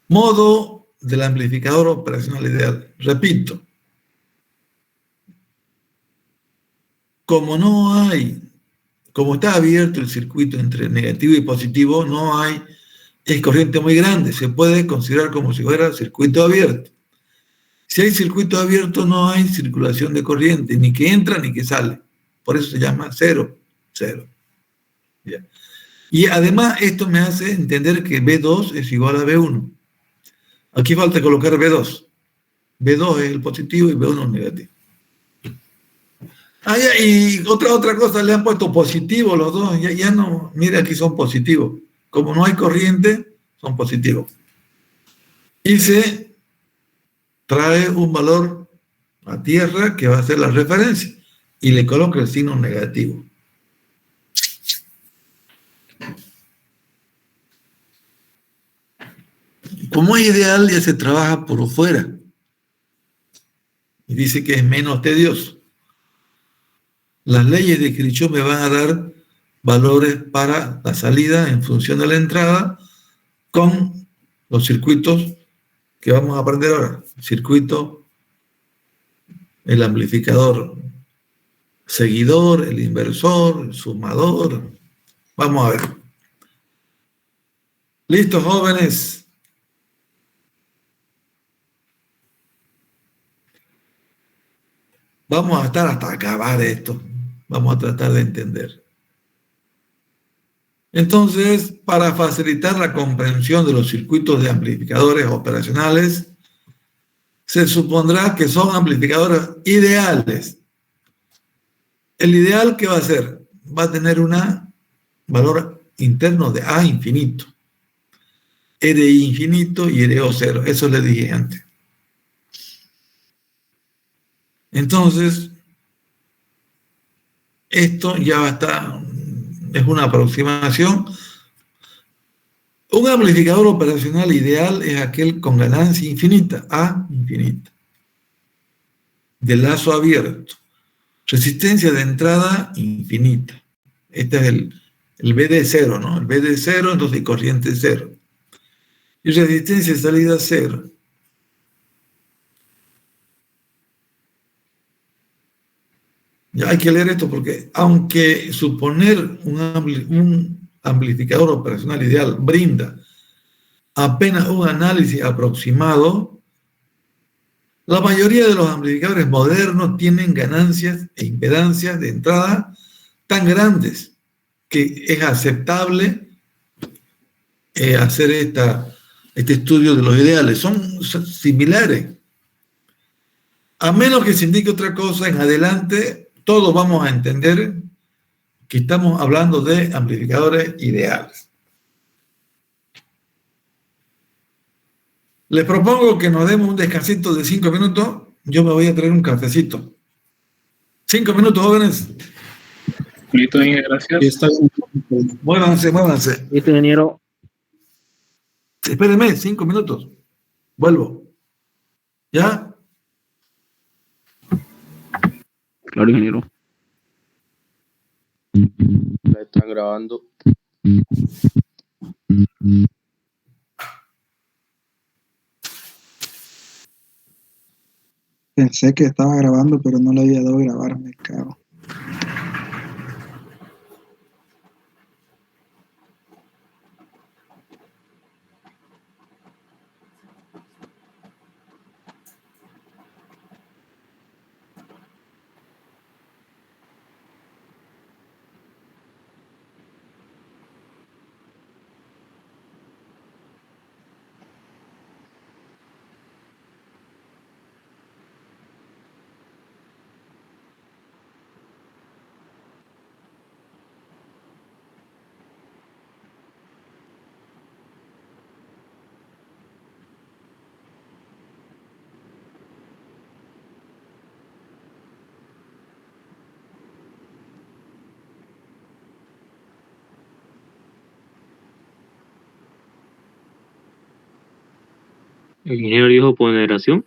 Modo del amplificador operacional ideal. Repito, como está abierto el circuito entre negativo y positivo, es corriente muy grande, se puede considerar como si fuera circuito abierto. Si hay circuito abierto, no hay circulación de corriente, ni que entra ni que sale. Por eso se llama 0. ¿Ya? Y además esto me hace entender que B2 es igual a B1. Aquí falta colocar B2. B2 es el positivo y B1 es negativo. Y otra cosa, le han puesto positivo los dos. Ya no, mira, aquí son positivos. Como no hay corriente, son positivos. Y se trae un valor a tierra que va a ser la referencia. Y le coloca el signo negativo. Como es ideal, ya se trabaja por fuera. Y dice que es menos tedioso. Las leyes de Kirchhoff me van a dar valores para la salida en función de la entrada con los circuitos que vamos a aprender ahora. Circuito, el amplificador seguidor, el inversor, el sumador. Vamos a ver. Listo, jóvenes. Vamos a estar hasta acabar esto. Vamos a tratar de entender. Entonces, para facilitar la comprensión de los circuitos de amplificadores operacionales, se supondrá que son amplificadores ideales. El ideal, ¿qué va a hacer? Va a tener un valor interno de A infinito, RI infinito y RO cero. Eso le dije antes. Entonces, esto ya va a estar, es una aproximación. Un amplificador operacional ideal es aquel con ganancia infinita, A infinita, de lazo abierto, resistencia de entrada infinita. Este es el BD cero, ¿no? El BD cero, entonces corriente cero. Y resistencia de salida cero. Ya hay que leer esto porque aunque suponer un amplificador operacional ideal brinda apenas un análisis aproximado, la mayoría de los amplificadores modernos tienen ganancias e impedancias de entrada tan grandes que es aceptable hacer este estudio de los ideales. Son similares. A menos que se indique otra cosa en adelante, todos vamos a entender que estamos hablando de amplificadores ideales. Les propongo que nos demos un descansito de 5 minutos. Yo me voy a traer un cafecito. 5 minutos, jóvenes. Listo, Inge, gracias. Está bien. Muévanse, muévanse. Listo, ingeniero. Espérenme, 5 minutos. Vuelvo. ¿Ya? Claro, ingeniero. La están grabando. Pensé que estaba grabando, pero no le había dado grabar, me cago. El ingeniero dijo ponderación.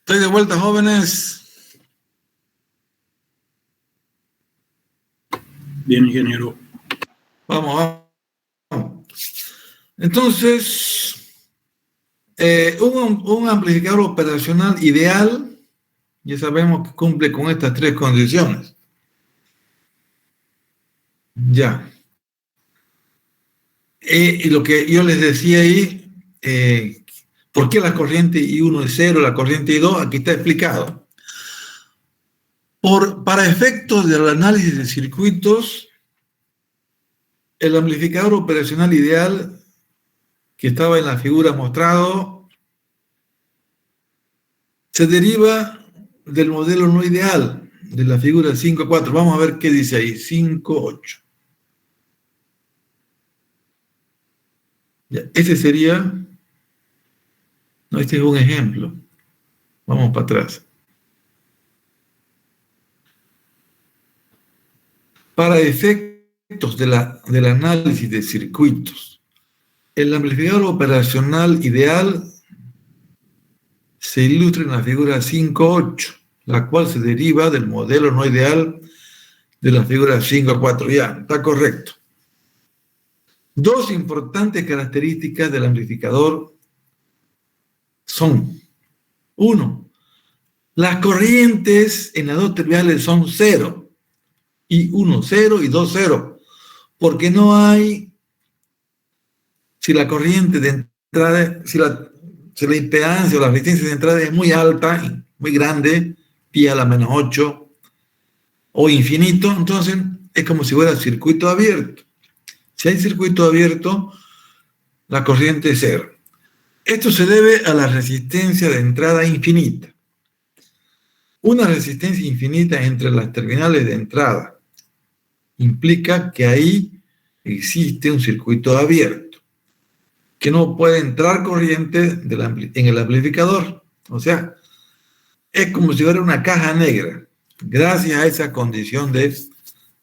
Estoy de vuelta, jóvenes. Bien, ingeniero. Vamos. Entonces, un amplificador operacional ideal, ya sabemos que cumple con estas tres condiciones. Ya. Y lo que yo les decía ahí, ¿por qué la corriente I1 es 0, la corriente I2? Aquí está explicado. Para efectos del análisis de circuitos, el amplificador operacional ideal que estaba en la figura mostrado se deriva del modelo no ideal de la figura 5.4. Vamos a ver qué dice ahí, 5.8. Ese sería, no, este es un ejemplo. Vamos para atrás. Para efectos del análisis de circuitos, el amplificador operacional ideal se ilustra en la figura 5.8, la cual se deriva del modelo no ideal de la figura 5.4. Ya, está correcto. Dos importantes características del amplificador son: uno, las corrientes en las dos terminales son 0, y 1, 0 y 2, 0, porque no hay, si la corriente de entrada, si la impedancia o la resistencia de entrada es muy alta, muy grande, pi a la menos 8, o infinito, entonces es como si fuera circuito abierto. Si hay circuito abierto, la corriente es 0. Esto se debe a la resistencia de entrada infinita. Una resistencia infinita entre las terminales de entrada implica que ahí existe un circuito abierto, que no puede entrar corriente en el amplificador. O sea, es como si fuera una caja negra, gracias a esa condición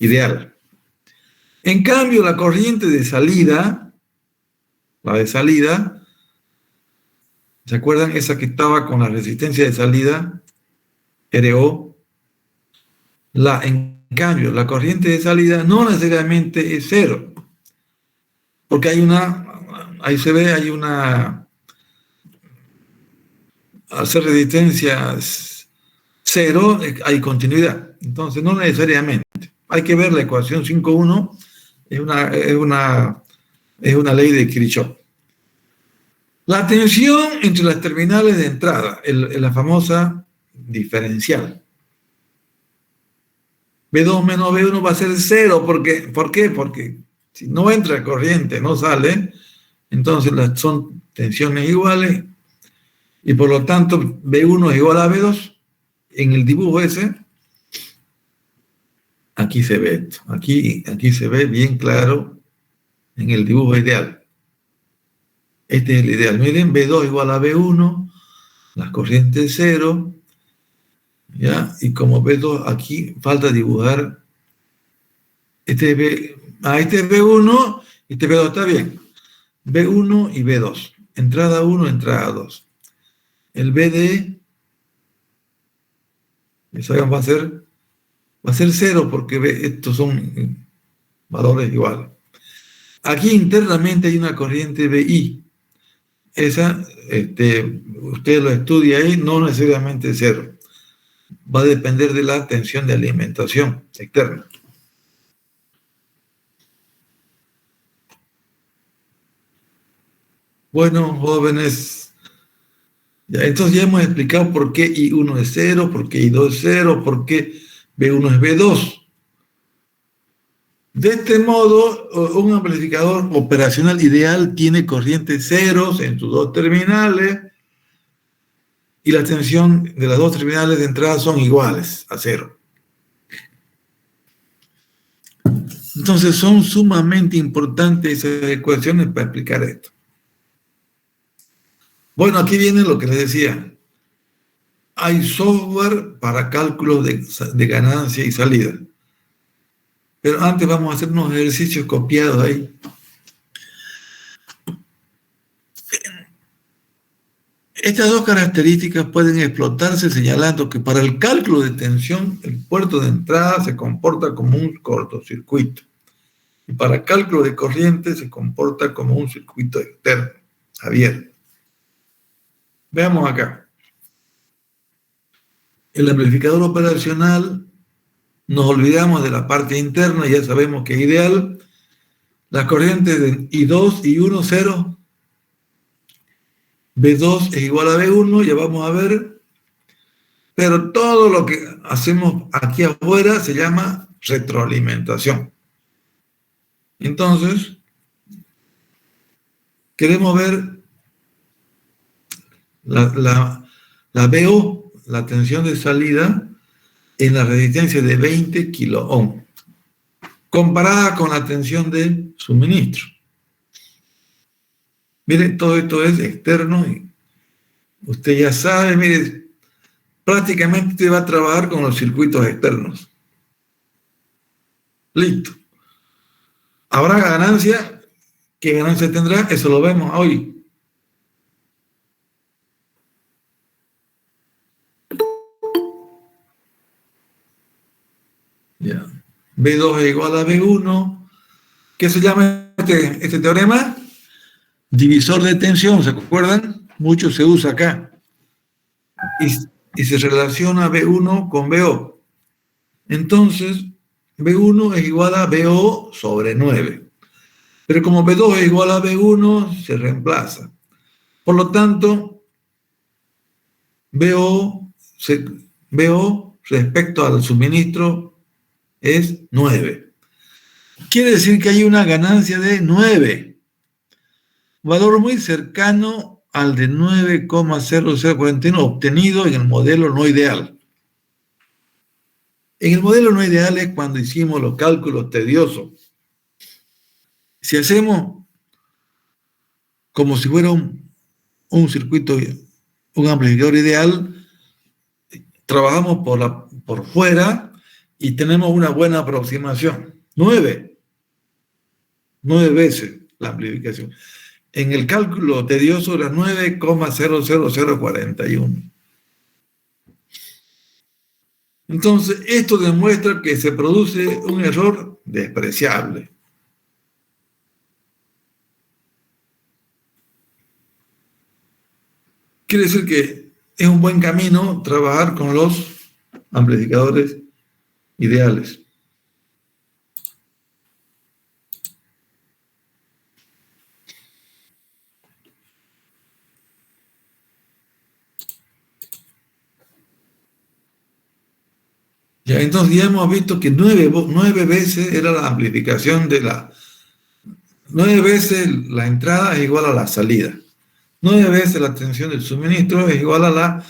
ideal. En cambio, la corriente de salida, ¿se acuerdan? Esa que estaba con la resistencia de salida, RO. En cambio, la corriente de salida no necesariamente es 0, porque ahí se ve, al ser resistencia 0, hay continuidad. Entonces, no necesariamente. Hay que ver la ecuación 5.1, es una ley de Kirchhoff. La tensión entre las terminales de entrada, la famosa diferencial. B2 menos B1 va a ser 0. ¿Por qué? Porque si no entra corriente, no sale, entonces son tensiones iguales, y por lo tanto B1 es igual a B2. En el dibujo ese, aquí se ve esto. Aquí se ve bien claro en el dibujo ideal. Este es el ideal. Miren, B2 igual a B1, las corrientes 0, ¿ya? Y como B2, aquí falta dibujar este es B1, este B2 está bien. B1 y B2. Entrada 1, entrada 2. El BD, ¿saben? Va a ser 0 porque estos son valores iguales. Aquí internamente hay una corriente BI. Esa, usted lo estudia ahí, no necesariamente 0. Va a depender de la tensión de alimentación externa. Bueno, jóvenes, entonces ya hemos explicado por qué I1 es 0, por qué I2 es 0, por qué B1 es B2. De este modo, un amplificador operacional ideal tiene corrientes ceros en sus dos terminales y la tensión de las dos terminales de entrada son iguales a 0. Entonces son sumamente importantes esas ecuaciones para explicar esto. Bueno, aquí viene lo que les decía. Hay software para cálculos de ganancia y salida. Pero antes vamos a hacer unos ejercicios copiados ahí. Estas dos características pueden explotarse señalando que para el cálculo de tensión, el puerto de entrada se comporta como un cortocircuito y para el cálculo de corriente se comporta como un circuito externo, abierto. Veamos acá. El amplificador operacional, nos olvidamos de la parte interna, ya sabemos que es ideal. Las corrientes de I2 y 1, 0. B2 es igual a B1, ya vamos a ver. Pero todo lo que hacemos aquí afuera se llama retroalimentación. Entonces, queremos ver la BO, la tensión de salida, en la resistencia de 20 kilo ohm, comparada con la tensión de suministro. Miren, todo esto es externo y usted ya sabe, mire, prácticamente usted va a trabajar con los circuitos externos. Listo. ¿Habrá ganancia? ¿Qué ganancia tendrá? Eso lo vemos hoy. Ya. B2 es igual a B1. ¿Qué se llama este teorema? Divisor de tensión, ¿se acuerdan? Mucho se usa acá. Y se relaciona B1 con BO. Entonces, B1 es igual a BO sobre 9. Pero como B2 es igual a B1, se reemplaza. Por lo tanto, BO respecto al suministro es 9. Quiere decir que hay una ganancia de 9. Valor muy cercano al de 9,0041 obtenido en el modelo no ideal. En el modelo no ideal es cuando hicimos los cálculos tediosos. Si hacemos como si fuera un circuito, un amplificador ideal, trabajamos por fuera y tenemos una buena aproximación. 9 veces la amplificación. En el cálculo tedioso era 9,00041. Entonces, esto demuestra que se produce un error despreciable. Quiere decir que es un buen camino trabajar con los amplificadores ideales. Ya, entonces ya hemos visto que 9 veces era la amplificación de 9 veces la entrada es igual a la salida. 9 veces la tensión del suministro es igual a la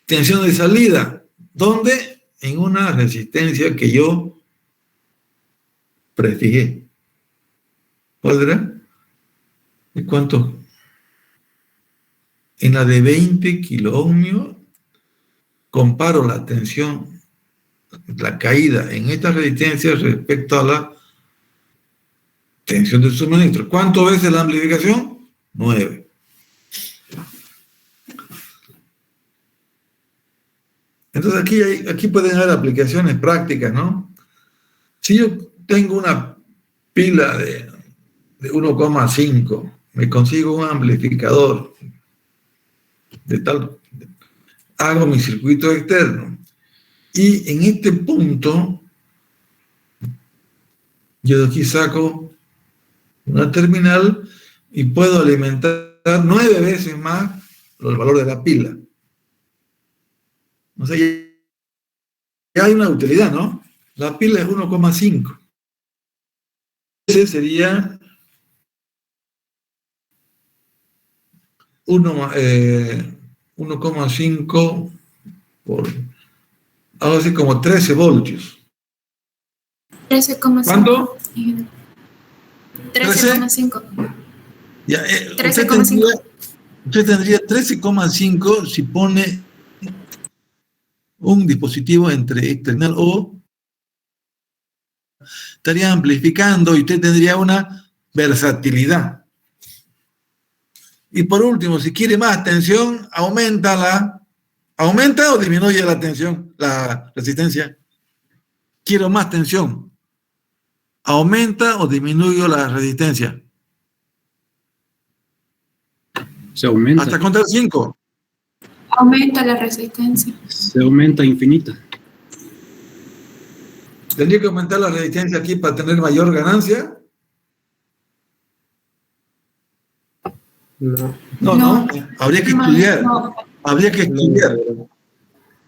tensión de salida. ¿Dónde? En una resistencia que yo prefijé. ¿Cuál era? ¿Y cuánto? En la de 20 kiloohmios comparo la tensión, la caída en esta resistencia respecto a la tensión del suministro. ¿Cuánto veces la amplificación? 9. Entonces aquí pueden haber aplicaciones prácticas, ¿no? Si yo tengo una pila de 1,5, me consigo un amplificador de tal, hago mi circuito externo. Y en este punto, yo de aquí saco una terminal y puedo alimentar 9 veces más el valor de la pila. O sea, ya hay una utilidad, ¿no? La pila es 1,5. Ese sería 1,5 por, algo así como 13 voltios. 13,5. ¿Cuánto? 13,5. Ya, 13,5. Usted tendría 13,5 si pone un dispositivo entre external o estaría amplificando y usted tendría una versatilidad. Y por último, si quiere más tensión, ¿aumenta o disminuye la tensión, la resistencia? Quiero más tensión. ¿Aumenta o disminuye la resistencia? Se aumenta. Hasta contar 5. Aumenta la resistencia. Se aumenta infinita. ¿Tendría que aumentar la resistencia aquí para tener mayor ganancia? No, No. Habría que estudiar. No. Habría que estudiar.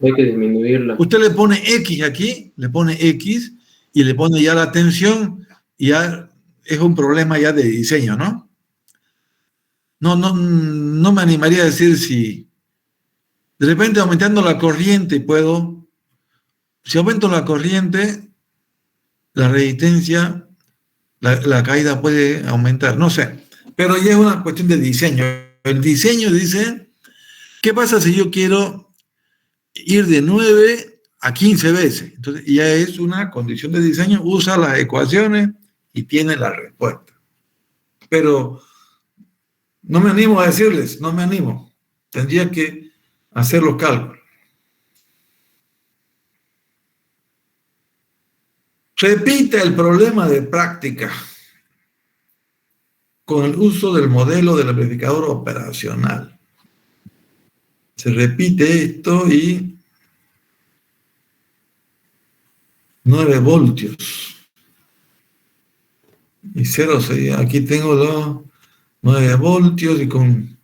hay que disminuirla. Usted le pone X aquí, le pone X y le pone ya la tensión y ya es un problema ya de diseño, ¿no? No me animaría a decir si de repente aumentando la corriente puedo. Si aumento la corriente, la resistencia, la caída puede aumentar, no sé. Pero ya es una cuestión de diseño. El diseño dice, ¿qué pasa si yo quiero ir de 9 a 15 veces? Entonces ya es una condición de diseño, usa las ecuaciones y tiene la respuesta. Pero no me animo a decirles, no me animo. Tendría que hacer los cálculos. Repite el problema de práctica con el uso del modelo del amplificador operacional. Se repite esto y 9 voltios. Y 0, aquí tengo los 9 voltios y con...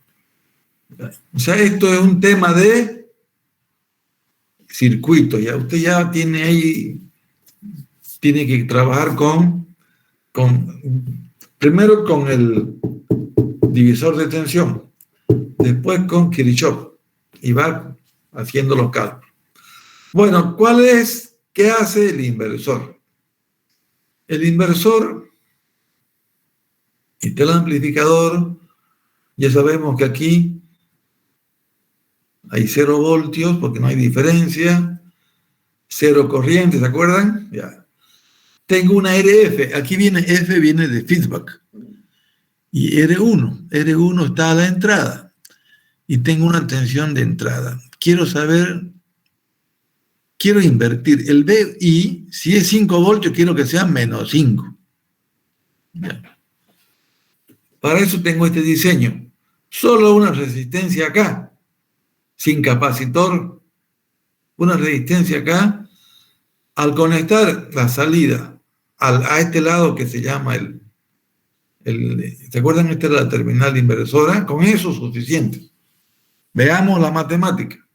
O sea, esto es un tema de circuito. Ya usted ya tiene ahí, tiene que trabajar primero con el divisor de tensión, después con Kirchhoff y va haciendo los cálculos. Bueno, ¿qué hace el inversor? El inversor, este es el amplificador, ya sabemos que aquí hay 0 voltios porque no hay diferencia, 0 corriente, ¿se acuerdan? Ya. Tengo una RF, aquí F viene de feedback, y R1 está a la entrada, y tengo una tensión de entrada. Quiero invertir el BI, si es 5 voltios, quiero que sea menos 5. Ya. Para eso tengo este diseño, solo una resistencia acá, sin capacitor, una resistencia acá. Al conectar la salida a este lado que se llama ¿se acuerdan? Esta era la terminal inversora. Con eso es suficiente. Veamos la matemática.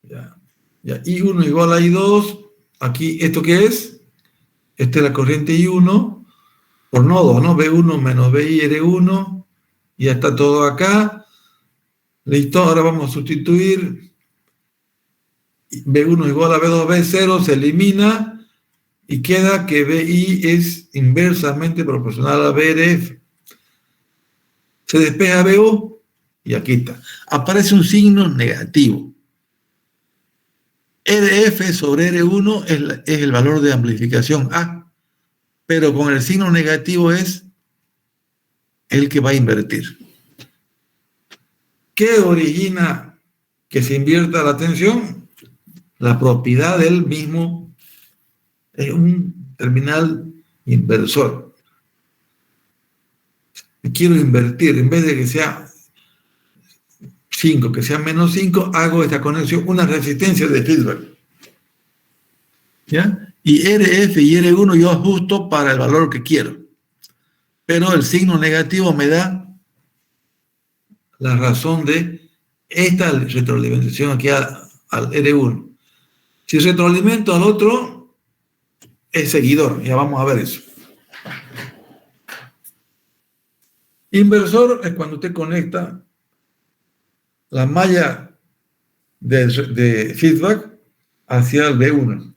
Ya. I1 igual a I2. Aquí, ¿esto qué es? Esta es la corriente I1 por nodo, ¿no? B1 menos BI R1. Ya está todo acá. Listo, ahora vamos a sustituir. B1 igual a B2, B0 se elimina y queda que BI es inversamente proporcional a BRF. Se despeja BO y aquí está. Aparece un signo negativo. RF sobre R1 es el valor de amplificación A, pero con el signo negativo es el que va a invertir. ¿Qué origina que se invierta la tensión? La propiedad del mismo es un terminal inversor. Quiero invertir, en vez de que sea 5, que sea menos 5, hago esta conexión, una resistencia de feedback. ¿Ya? Y RF y R1 yo ajusto para el valor que quiero. Pero el signo negativo me da la razón de esta retroalimentación aquí al R1. Si retroalimento al otro, es seguidor. Ya vamos a ver eso. Inversor es cuando usted conecta la malla de feedback hacia el B1.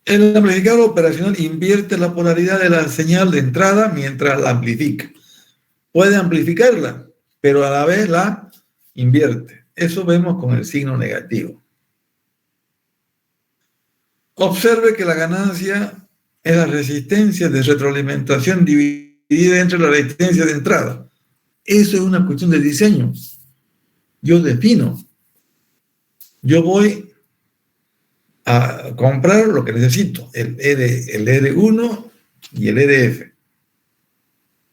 El amplificador operacional invierte la polaridad de la señal de entrada mientras la amplifica. Puede amplificarla, pero a la vez la invierte. Eso vemos con el signo negativo. Observe que la ganancia es la resistencia de retroalimentación dividida entre la resistencia de entrada. Eso es una cuestión de diseño. Yo defino. Yo voy a comprar lo que necesito, el R1 y el RF.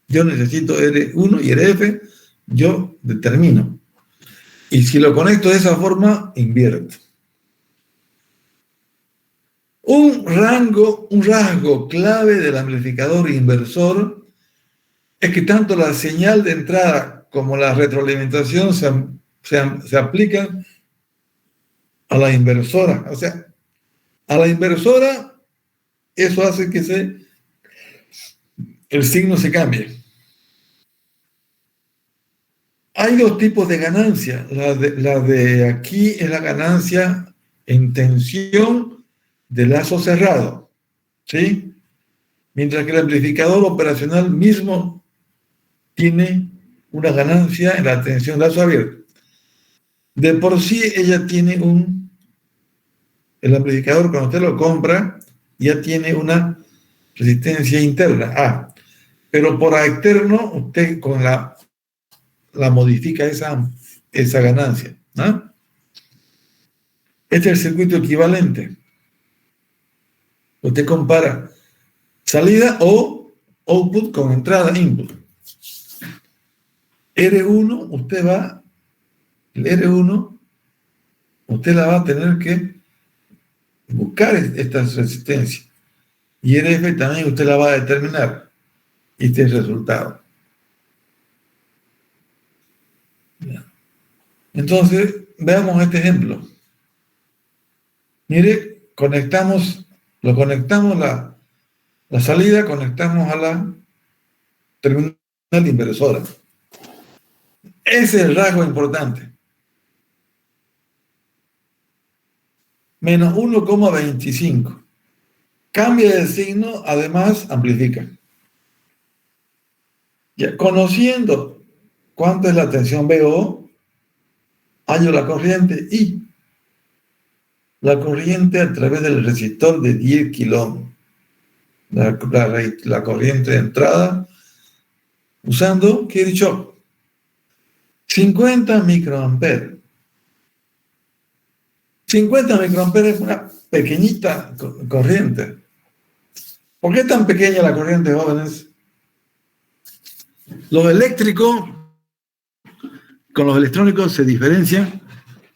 Yo necesito R1 y RF, yo determino. Y si lo conecto de esa forma, invierto. Un rasgo clave del amplificador inversor es que tanto la señal de entrada como la retroalimentación se aplican a la inversora. O sea, a la inversora, eso hace que el signo se cambie. Hay dos tipos de ganancia. La de aquí es la ganancia en tensión de lazo cerrado, ¿sí? Mientras que el amplificador operacional mismo tiene una ganancia en la tensión de lazo abierto. De por sí ella tiene el amplificador cuando usted lo compra, ya tiene una resistencia interna, A. Pero por A externo, usted con la modifica esa ganancia, ¿no? Este es el circuito equivalente. Usted compara salida o output con entrada input. R1, el R1, usted la va a tener que buscar esta resistencia. Y RF también usted la va a determinar. Y este es el resultado. Entonces, veamos este ejemplo. Mire, lo conectamos la salida, conectamos a la terminal inversora. Ese es el rasgo importante. Menos 1,25. Cambia de signo, además amplifica. Ya, conociendo cuánto es la tensión VO, hallo la corriente I. La corriente a través del resistor de 10 kilómetros. La corriente de entrada usando Kirchhoff. 50 microamperes. 50 microamperes es una pequeñita corriente. ¿Por qué tan pequeña la corriente, jóvenes? Los eléctricos con los electrónicos se diferencian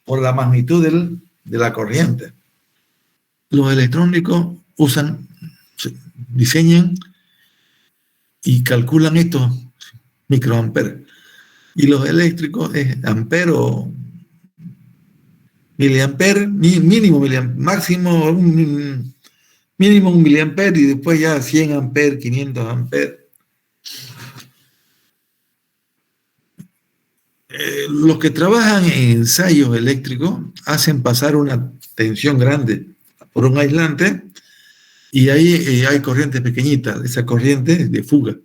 por la magnitud de la corriente. Los electrónicos diseñan y calculan estos microamperes. Y los eléctricos es ampero o miliamper, mínimo miliamper, máximo mínimo 1 miliamper y después ya 100 amperes, 500 amperes. Los que trabajan en ensayos eléctricos hacen pasar una tensión grande por un aislante y ahí hay corrientes pequeñitas. Esa corriente es de fuga.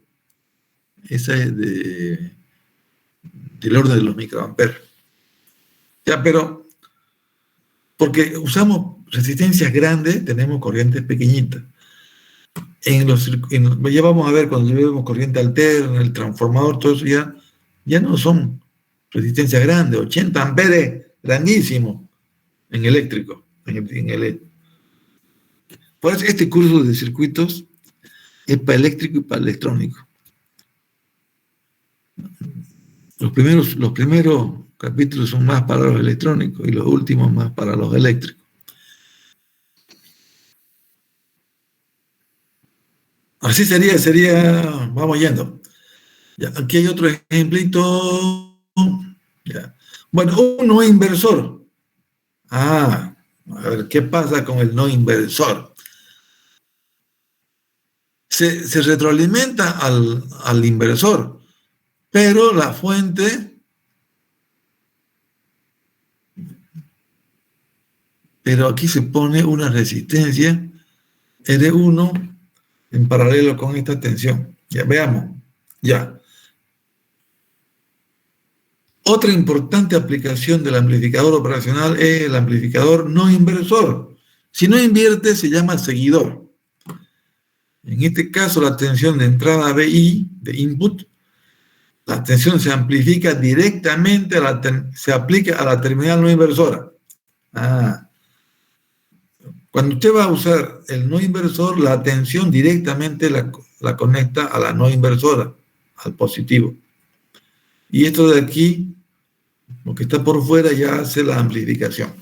Esa es del orden de los microamperes. Ya, pero porque usamos resistencias grandes, tenemos corrientes pequeñitas. Ya vamos a ver cuando llevemos corriente alterna, el transformador, todo eso ya no son resistencias grandes, 80 amperes, grandísimo, en eléctrico. Por eso este curso de circuitos es para eléctrico y para electrónico. Los primeros capítulos son más para los electrónicos y los últimos más para los eléctricos. Así sería, vamos yendo. Ya, aquí hay otro ejemplito. Ya. Bueno, un no inversor. A ver, ¿qué pasa con el no inversor? Se retroalimenta al inversor, pero la fuente, pero aquí se pone una resistencia R1 en paralelo con esta tensión. Ya veamos, ya. Otra importante aplicación del amplificador operacional es el amplificador no inversor. Si no invierte, se llama seguidor. En este caso, la tensión de entrada BI, de input, la tensión se amplifica directamente, se aplica a la terminal no inversora. Cuando usted va a usar el no inversor, la tensión directamente la conecta a la no inversora, al positivo. Y esto de aquí, lo que está por fuera, ya hace la amplificación.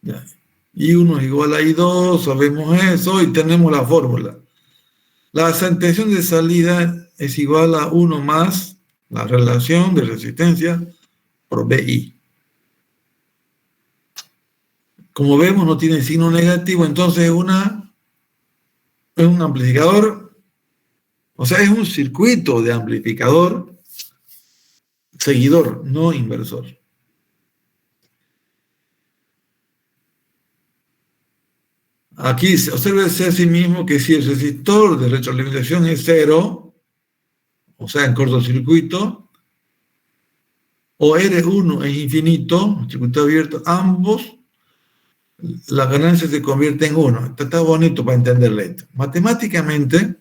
Ya. I1 es igual a I2, sabemos eso y tenemos la fórmula. La tensión de salida es igual a 1 más la relación de resistencia por BI. Como vemos, no tiene signo negativo, entonces es un amplificador, o sea, es un circuito de amplificador seguidor, no inversor. Aquí obsérvese a sí mismo que si el resistor de retroalimentación es 0, o sea, en cortocircuito, o R1 es infinito, circuito abierto, ambos, la ganancia se convierte en 1. Está bonito para entenderle esto. Matemáticamente,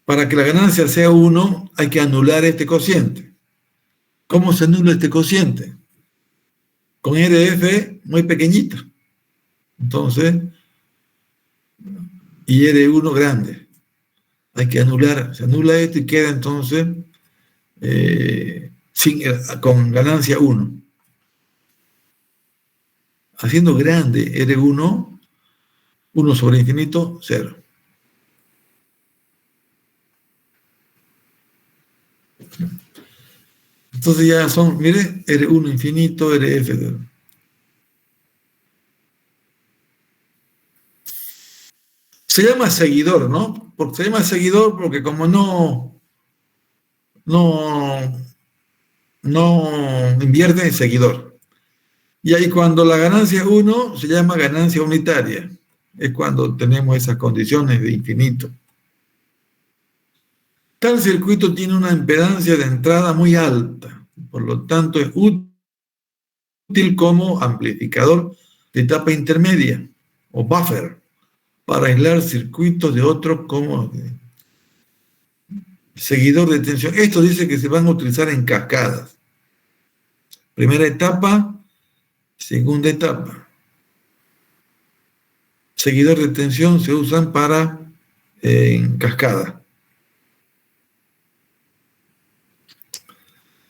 para que la ganancia sea 1, hay que anular este cociente. ¿Cómo se anula este cociente? Con RF muy pequeñito. Entonces, y R1 grande. Hay que anular, se anula esto y queda entonces con ganancia 1. Haciendo grande R1, 1 sobre infinito, 0. Entonces ya son, mire, R1 infinito, RF. Se llama seguidor, ¿no? Se llama seguidor porque como no invierte en seguidor. Y ahí cuando la ganancia es 1, se llama ganancia unitaria. Es cuando tenemos esas condiciones de infinito. Tal circuito tiene una impedancia de entrada muy alta. Por lo tanto, es útil como amplificador de etapa intermedia o buffer para aislar circuitos de otros como seguidor de tensión. Esto dice que se van a utilizar en cascadas. Primera etapa, segunda etapa. Seguidor de tensión se usan para en cascada.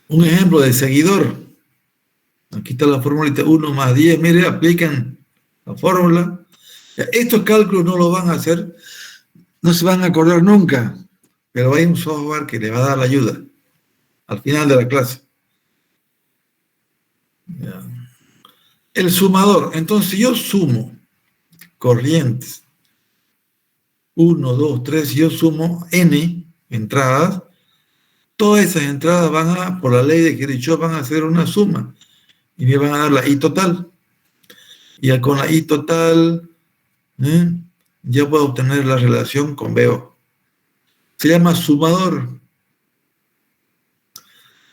Un ejemplo de seguidor. Aquí está la fórmula 1 más 10. Mire, aplican la fórmula. Estos cálculos no lo van a hacer, no se van a acordar nunca, pero hay un software que le va a dar la ayuda al final de la clase. Ya. El sumador. Entonces, yo sumo corrientes 1, 2, 3, yo sumo N entradas. Todas esas entradas por la ley de Kirchhoff, van a hacer una suma y me van a dar la I total. Y con la I total, ya puedo obtener la relación con BO. Se llama sumador.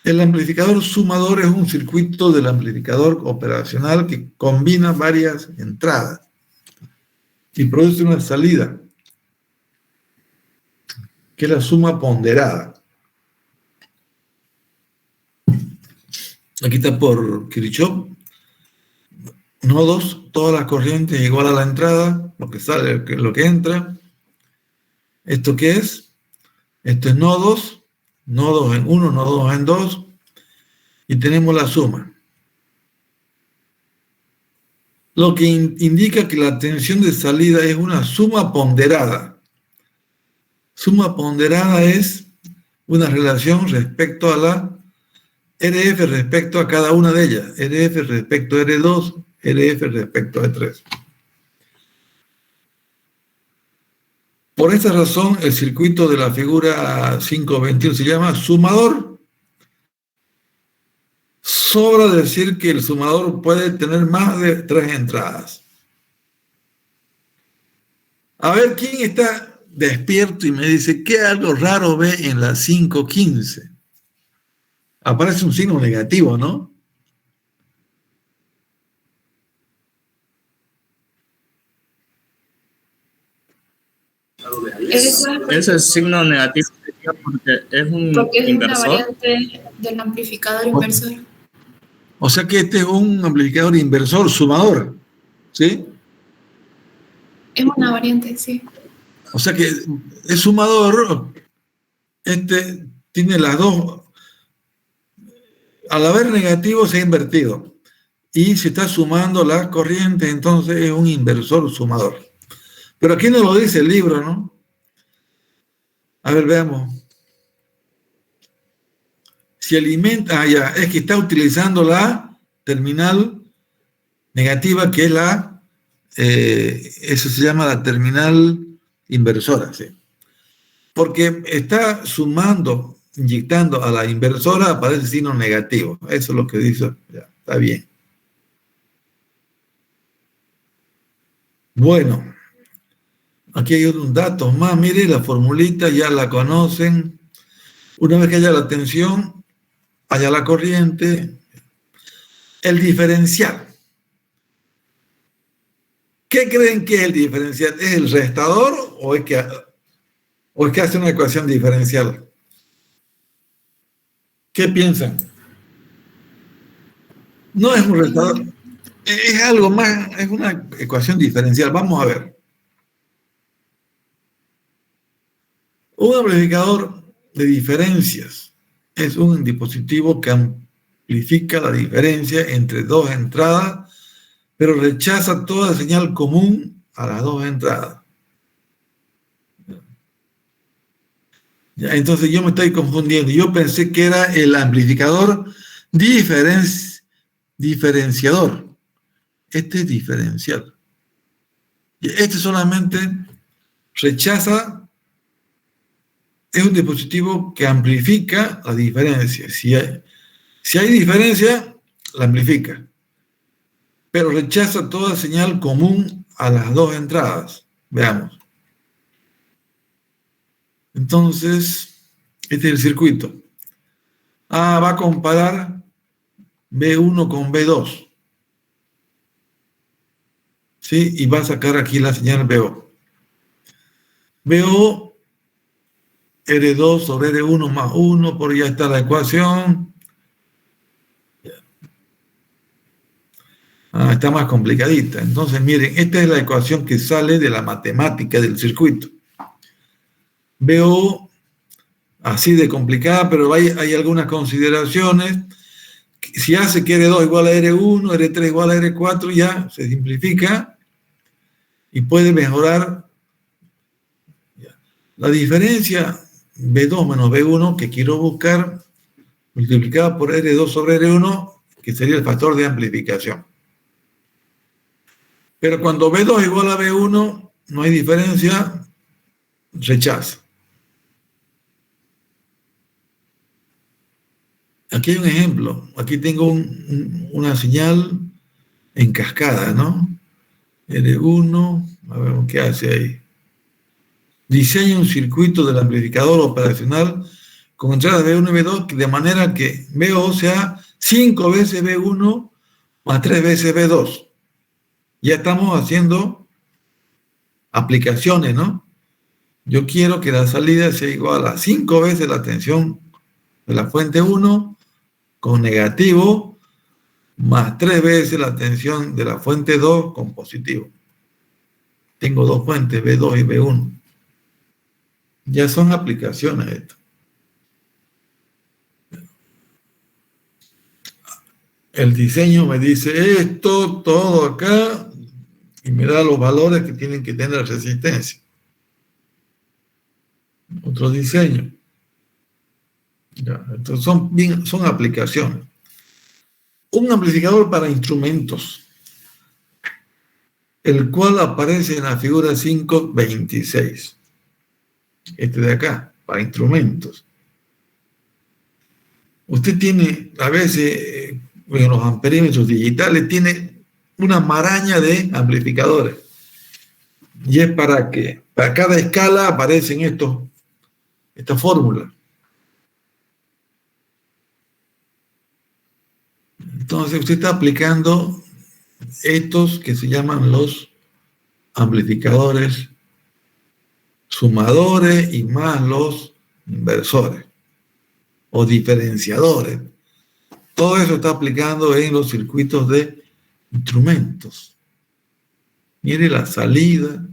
El amplificador sumador es un circuito del amplificador operacional que combina varias entradas y produce una salida, que es la suma ponderada. Aquí está por Kirchhoff. Nodos, todas las corrientes igual a la entrada, lo que sale, lo que entra. ¿Esto qué es? Esto es nodos en 1, nodos en 2, y tenemos la suma. Lo que indica que la tensión de salida es una suma ponderada. Suma ponderada es una relación respecto a la RF respecto a cada una de ellas. RF respecto a R2, RF respecto a E3. Por esta razón, el circuito de la figura 521 se llama sumador. Sobra decir que el sumador puede tener más de 3 entradas. A ver, ¿quién está despierto y me dice qué algo raro ve en la 515? Aparece un signo negativo, ¿no? Ese signo negativo porque es un Porque es inversor. una variante del amplificador inversor. O sea que este es un amplificador inversor, sumador, ¿sí? Es una variante, sí. O sea que es sumador, tiene las dos, al haber negativo se ha invertido y se está sumando las corrientes, entonces es un inversor sumador. Pero aquí no lo dice el libro, ¿no? A ver, veamos. Si alimenta, es que está utilizando la terminal negativa, que es eso se llama la terminal inversora, ¿sí? Porque está sumando, inyectando a la inversora, aparece signo negativo. Eso es lo que dice, ya, está bien. Bueno, aquí hay unos datos más. Mire, la formulita ya la conocen. Una vez que haya la tensión, haya la corriente. El diferencial. ¿Qué creen que es el diferencial? ¿Es el restador o es que hace una ecuación diferencial? ¿Qué piensan? No es un restador, es algo más, es una ecuación diferencial. Vamos a ver. Un amplificador de diferencias es un dispositivo que amplifica la diferencia entre dos entradas, pero rechaza toda señal común a las dos entradas. Ya, entonces yo me estoy confundiendo. Yo pensé que era el amplificador diferenciador. Este es diferencial. Y este solamente rechaza, es un dispositivo que amplifica la diferencia. Si hay diferencia, la amplifica. Pero rechaza toda señal común a las dos entradas. Veamos. Entonces, este es el circuito. Va a comparar B1 con B2. ¿Sí? Y va a sacar aquí la señal BO. BO, R2 sobre R1 más 1, por ya está la ecuación. Está más complicadita. Entonces, miren, esta es la ecuación que sale de la matemática del circuito. BO, así de complicada, pero hay algunas consideraciones. Si hace que R2 igual a R1, R3 igual a R4, ya se simplifica y puede mejorar. La diferencia B2 menos B1 que quiero buscar, multiplicada por R2 sobre R1, que sería el factor de amplificación. Pero cuando B2 igual a B1, no hay diferencia, rechaza. Aquí hay un ejemplo. Aquí tengo una señal en cascada, ¿no? R1, a ver qué hace ahí. Diseña un circuito del amplificador operacional con entradas B1 y B2 de manera que BO sea 5 veces B1 más 3 veces B2. Ya estamos haciendo aplicaciones, ¿no? Yo quiero que la salida sea igual a 5 veces la tensión de la fuente 1 con negativo más 3 veces la tensión de la fuente 2 con positivo. Tengo dos fuentes, B2 y B1. Ya son aplicaciones esto. El diseño me dice esto, todo acá, y me da los valores que tienen que tener resistencia. Otro diseño. Ya, entonces son aplicaciones. Un amplificador para instrumentos, el cual aparece en la figura 5.26. Este de acá, para instrumentos. Usted tiene, a veces, en los amperímetros digitales, tiene una maraña de amplificadores. Y es para que, para cada escala aparecen estas fórmulas. Entonces usted está aplicando estos que se llaman los amplificadores sumadores y más los inversores o diferenciadores. Todo eso está aplicando en los circuitos de instrumentos. Mire la salida.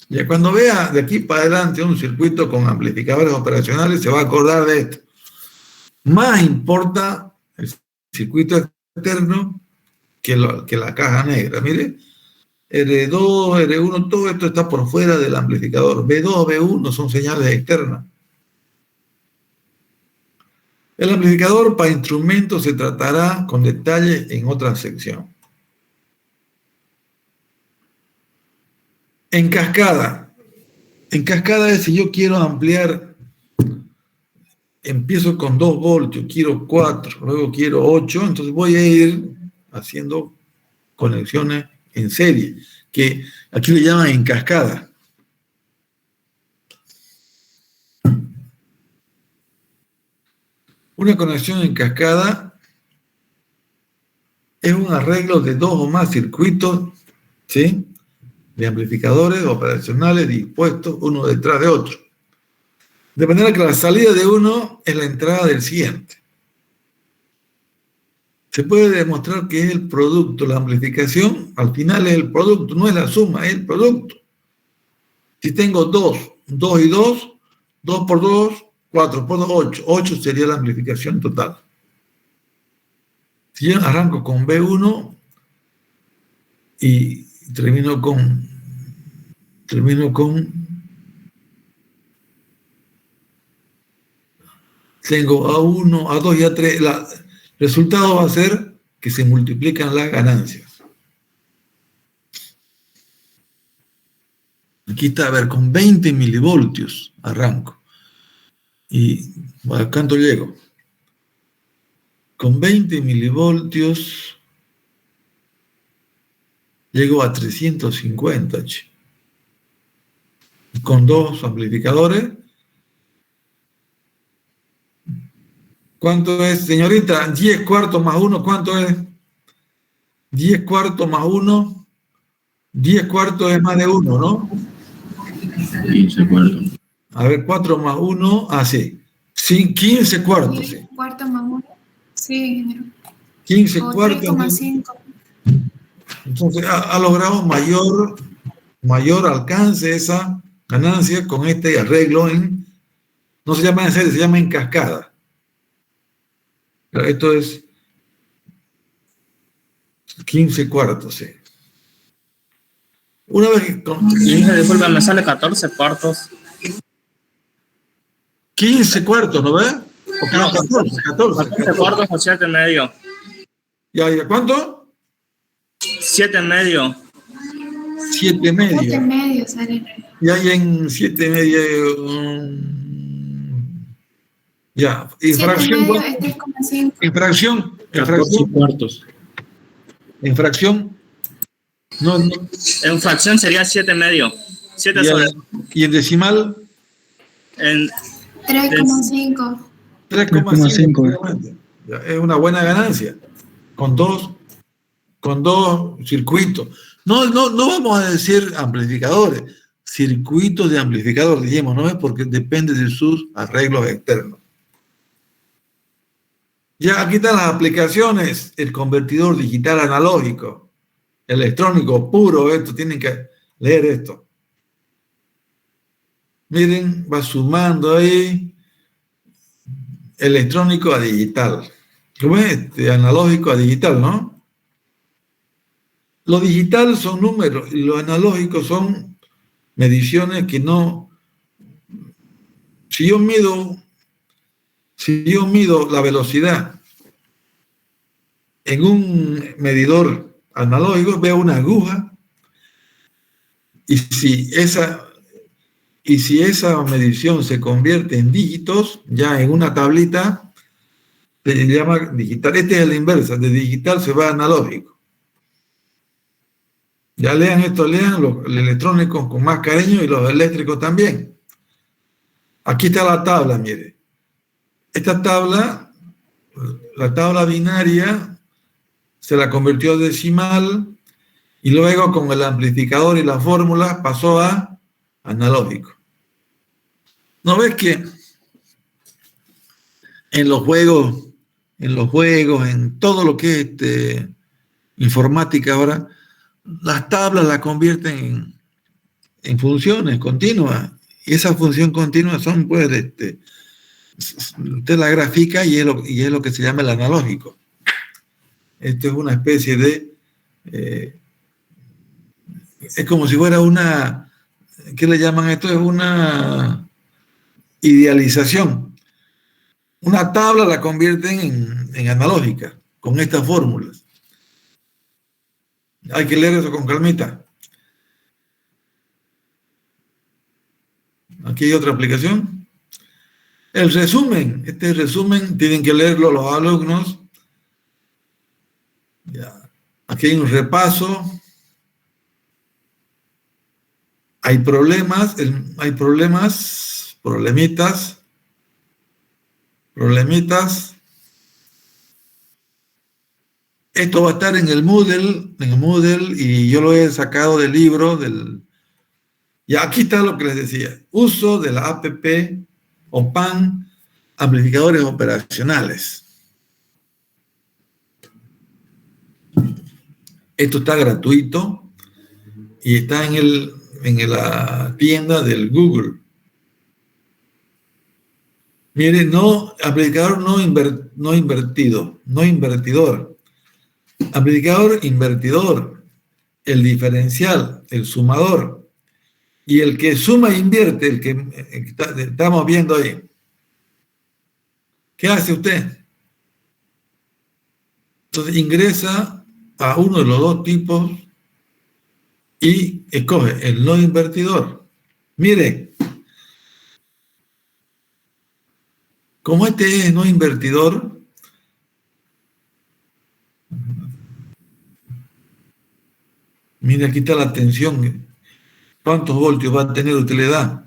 Ya cuando vea de aquí para adelante un circuito con amplificadores operacionales, se va a acordar de esto. Más importa el circuito externo que la caja negra. Mire, R2, R1, todo esto está por fuera del amplificador. B2, B1 son señales externas. El amplificador para instrumentos se tratará con detalle en otra sección. En cascada. En cascada es si yo quiero ampliar, empiezo con 2 voltios, quiero 4, luego quiero 8, entonces voy a ir haciendo conexiones en serie, que aquí le llaman en cascada. Una conexión en cascada es un arreglo de 2 o más circuitos, ¿sí?, de amplificadores operacionales dispuestos uno detrás de otro. De manera que la salida de uno es la entrada del siguiente. Se puede demostrar que es el producto, la amplificación, al final es el producto, no es la suma, es el producto. Si tengo 2 y 2, 2 por 2, 4 por 2, 8. 8 sería la amplificación total. Si yo arranco con B1 y termino con tengo A1, A2 y A3, el resultado va a ser que se multiplican las ganancias. Aquí está, a ver, con 20 milivoltios arranco. ¿Y a cuánto llego? Con 20 milivoltios llego a 350. Con 2 amplificadores. ¿Cuánto es, señorita? 10 cuartos más 1, ¿cuánto es? 10 cuartos más 1. 10 cuartos es más de 1, ¿no? 15 cuartos. A ver, 4 más 1, sí. 15 cuartos, sí. 10 cuartos más 1. Sí, ingeniero. 15 O cuartos. 3,5. Entonces ha logrado mayor alcance esa ganancia con este arreglo no se llama en serie, se llama en cascada. Pero esto es 15 cuartos, sí. Una vez que... Disculpa, me sale 14 cuartos. 15 cuartos, ¿no ves? No, 14 cuartos o 7 medio. ¿Ya cuánto? 7 medio. 7 medio. 7 medio sale. Y hay en 7 medio... ya. Infracción. 7 medio es 3,5. Infracción. 14 cuartos. Infracción. No. En fracción sería 7 medio. 7 sobre. ¿Y en decimal? En 3,5. 3,5. Es una buena ganancia. Con dos circuitos. No vamos a decir amplificadores. Circuitos de amplificador, dijimos, ¿no? Es porque depende de sus arreglos externos. Ya aquí están las aplicaciones. El convertidor digital analógico, electrónico puro, esto, tienen que leer esto. Miren, va sumando ahí electrónico a digital. ¿Cómo es? Analógico a digital, ¿no? Lo digital son números y lo analógico son mediciones que no... Si yo mido la velocidad en un medidor analógico, veo una aguja y si esa medición se convierte en dígitos, ya en una tablita, se llama digital. Este es la inversa, de digital se va a analógico. Ya lean esto, lean los electrónicos con más cariño y los eléctricos también. Aquí está la tabla, mire. Esta tabla, la tabla binaria, se la convirtió a decimal Y luego con el amplificador y la fórmula pasó a analógico. ¿No ves que en los juegos, en todo lo que es informática ahora, las tablas las convierten en funciones continuas? Y esa función continua son, pues, usted la grafica y es lo que se llama el analógico. Esto es una especie de... es como si fuera una... ¿Qué le llaman esto? Es una idealización. Una tabla la convierten en analógica con estas fórmulas. Hay que leer eso con calmita. Aquí hay otra aplicación. El resumen. Este resumen tienen que leerlo los alumnos. Ya. Aquí hay un repaso. Hay problemitas. Esto va a estar en el Moodle, y yo lo he sacado del libro y aquí está lo que les decía. Uso de la app o PAN, amplificadores operacionales. Esto está gratuito y está en la tienda del Google. Miren, amplificador no invertidor. Amplificador invertidor, el diferencial, el sumador, y el que suma e invierte, el que estamos viendo ahí. ¿Qué hace usted? Entonces ingresa a uno de los dos tipos y escoge el no invertidor. Mire, como este es no invertidor, mire, aquí está la tensión. ¿Cuántos voltios va a tener utilidad?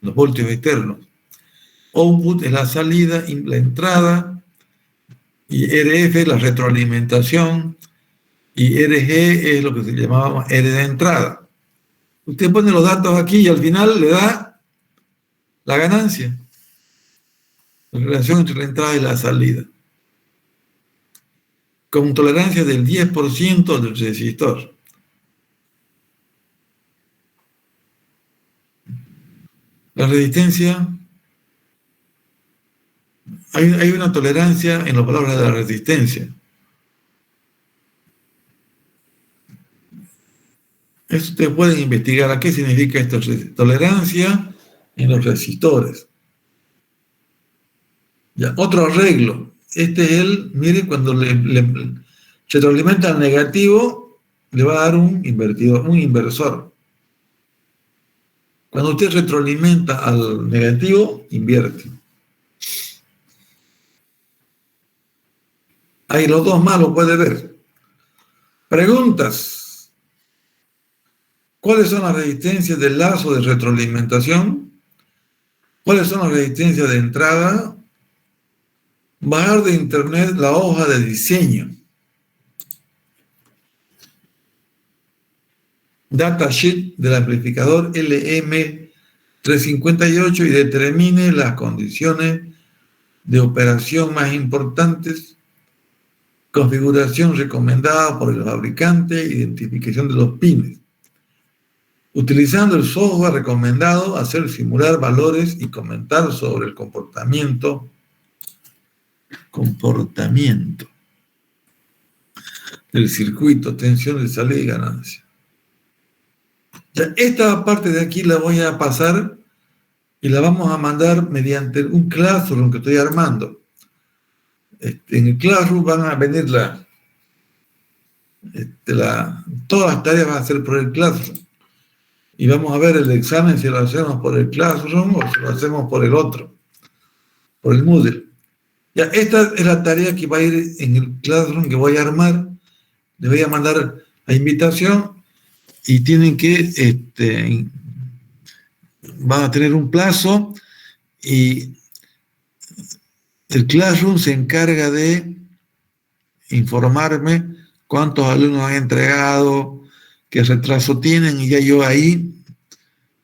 Los voltios externos. Output es la salida, la entrada, y RF es la retroalimentación, y RG es lo que se llamaba R de entrada. Usted pone los datos aquí y al final le da la ganancia. La relación entre la entrada y la salida. Con tolerancia del 10% del resistor. La resistencia, hay una tolerancia en los valores de la resistencia. Eso ustedes pueden investigar a qué significa esto, tolerancia en los resistores. Ya, otro arreglo. Este es mire, cuando se retroalimenta al negativo, le va a dar un inversor. Cuando usted retroalimenta al negativo, invierte. Ahí los dos más lo puede ver. Preguntas. ¿Cuáles son las resistencias del lazo de retroalimentación? ¿Cuáles son las resistencias de entrada? Bajar de internet la hoja de diseño. Datasheet del amplificador LM358 y determine las condiciones de operación más importantes, configuración recomendada por el fabricante, identificación de los pines. Utilizando el software recomendado, hacer simular valores y comentar sobre el comportamiento del circuito, tensión de salida y ganancia. Ya, esta parte de aquí la voy a pasar y la vamos a mandar mediante un Classroom que estoy armando. En el Classroom van a venir todas las tareas van a ser por el Classroom. Y vamos a ver el examen si lo hacemos por el Classroom o si lo hacemos por el otro, por el Moodle. Ya, esta es la tarea que va a ir en el Classroom que voy a armar. Les voy a mandar la invitación y tienen que, van a tener un plazo y el Classroom se encarga de informarme cuántos alumnos han entregado, qué retraso tienen, y ya yo ahí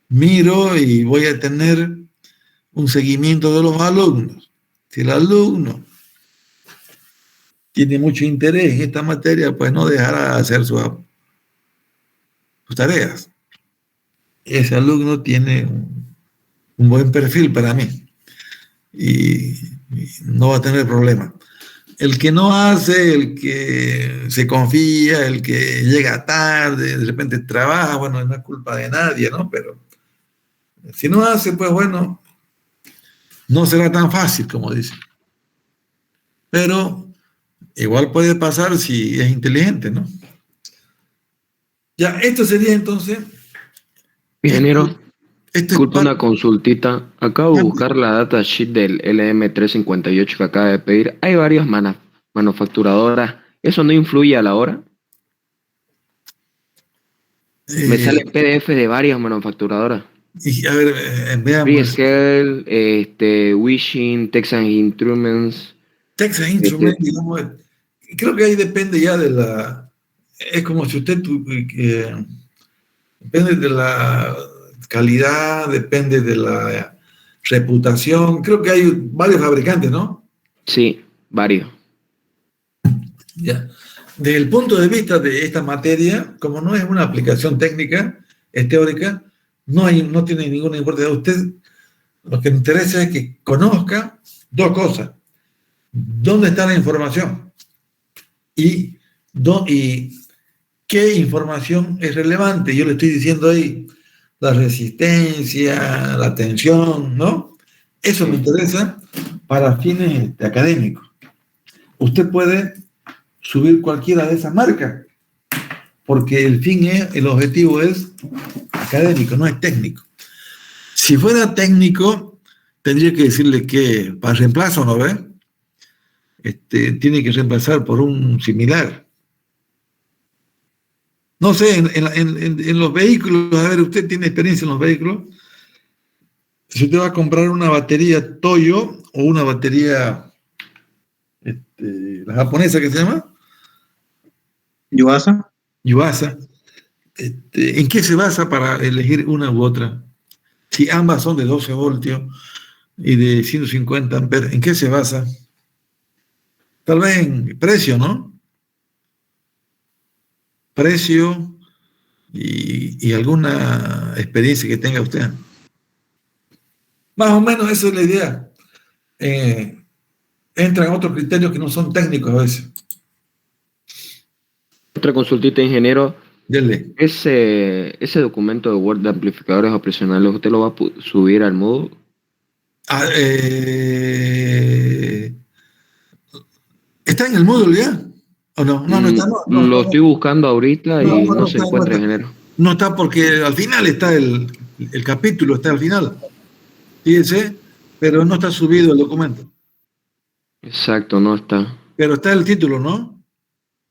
miro y voy a tener un seguimiento de los alumnos. Si el alumno tiene mucho interés en esta materia, pues no dejará de hacer sus tareas. Ese alumno tiene un buen perfil para mí y no va a tener problema. El que no hace, el que se confía, el que llega tarde, de repente trabaja, bueno, no es culpa de nadie, ¿no? Pero si no hace, pues bueno, no será tan fácil, como dicen. Pero igual puede pasar si es inteligente, ¿no? Ya, esto sería entonces... Ingeniero, disculpa parte... una consultita. Acabo de buscar la datasheet del LM358 que acaba de pedir. Hay varias manufacturadoras. ¿Eso no influye a la hora? Me sale PDF de varias manufacturadoras. Y, a ver, veamos. Freescale, Wishing, Texas Instruments. Texas Instruments, digamos, creo que ahí depende ya de la... Es como si usted... depende de la calidad, depende de la reputación. Creo que hay varios fabricantes, ¿no? Sí, varios. Ya. Desde el punto de vista de esta materia, como no es una aplicación técnica, es teórica, no tiene ninguna importancia. Usted, lo que le interesa es que conozca dos cosas. ¿Dónde está la información? Y ¿qué información es relevante? Yo le estoy diciendo ahí la resistencia, la tensión, ¿no? Eso me interesa para fines académicos. Usted puede subir cualquiera de esas marcas, porque el objetivo es académico, no es técnico. Si fuera técnico, tendría que decirle que para reemplazo, ¿no ve? Tiene que reemplazar por un similar. No sé, en los vehículos, a ver, usted tiene experiencia en los vehículos. Si usted va a comprar una batería Toyo o una batería, la japonesa que se llama, Yuasa. ¿en qué se basa para elegir una u otra? Si ambas son de 12 voltios y de 150 amperes, ¿en qué se basa? Tal vez en precio, ¿no? Precio y alguna experiencia que tenga usted. Más o menos esa es la idea. Entran otros criterios que no son técnicos a veces. Otra consultita, ingeniero. Dele. Ese documento de Word de amplificadores operacionales, ¿usted lo va a subir al Moodle? ¿Está en el Moodle ya? ¿O no? No está. Lo estoy buscando ahorita y no se encuentra, ingeniero. No está porque al final está el capítulo, está al final. Fíjense, pero no está subido el documento. Exacto, no está. Pero está el título, ¿no?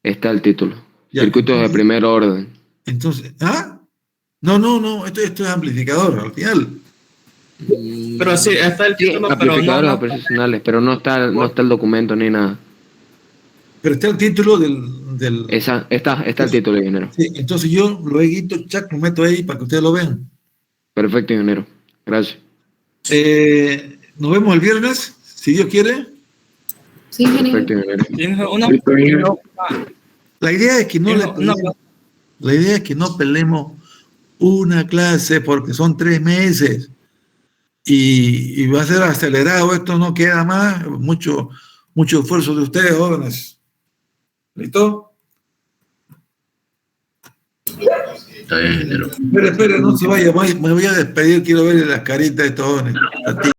Está el título. Ya, Circuitos entonces, de primer orden. Entonces, No, esto es amplificador, al final. Pero sí, está el título, Sí, pero amplificadores no. operacionales, pero no está el documento ni nada. Pero está el título del... Está el título, ingeniero. Sí, entonces yo luego, chac, lo meto ahí para que ustedes lo vean. Perfecto, ingeniero. Gracias. Nos vemos el viernes, si Dios quiere. Sí, Perfecto, ingeniero. ingeniero. La idea es que la idea es que no peleemos una clase porque son 3 meses y va a ser acelerado. Esto no queda más. Mucho esfuerzo de ustedes, jóvenes. ¿Listo? Está bien, ingeniero. Espera, no se vaya. Me voy a despedir. Quiero ver las caritas de estos jóvenes. A ti.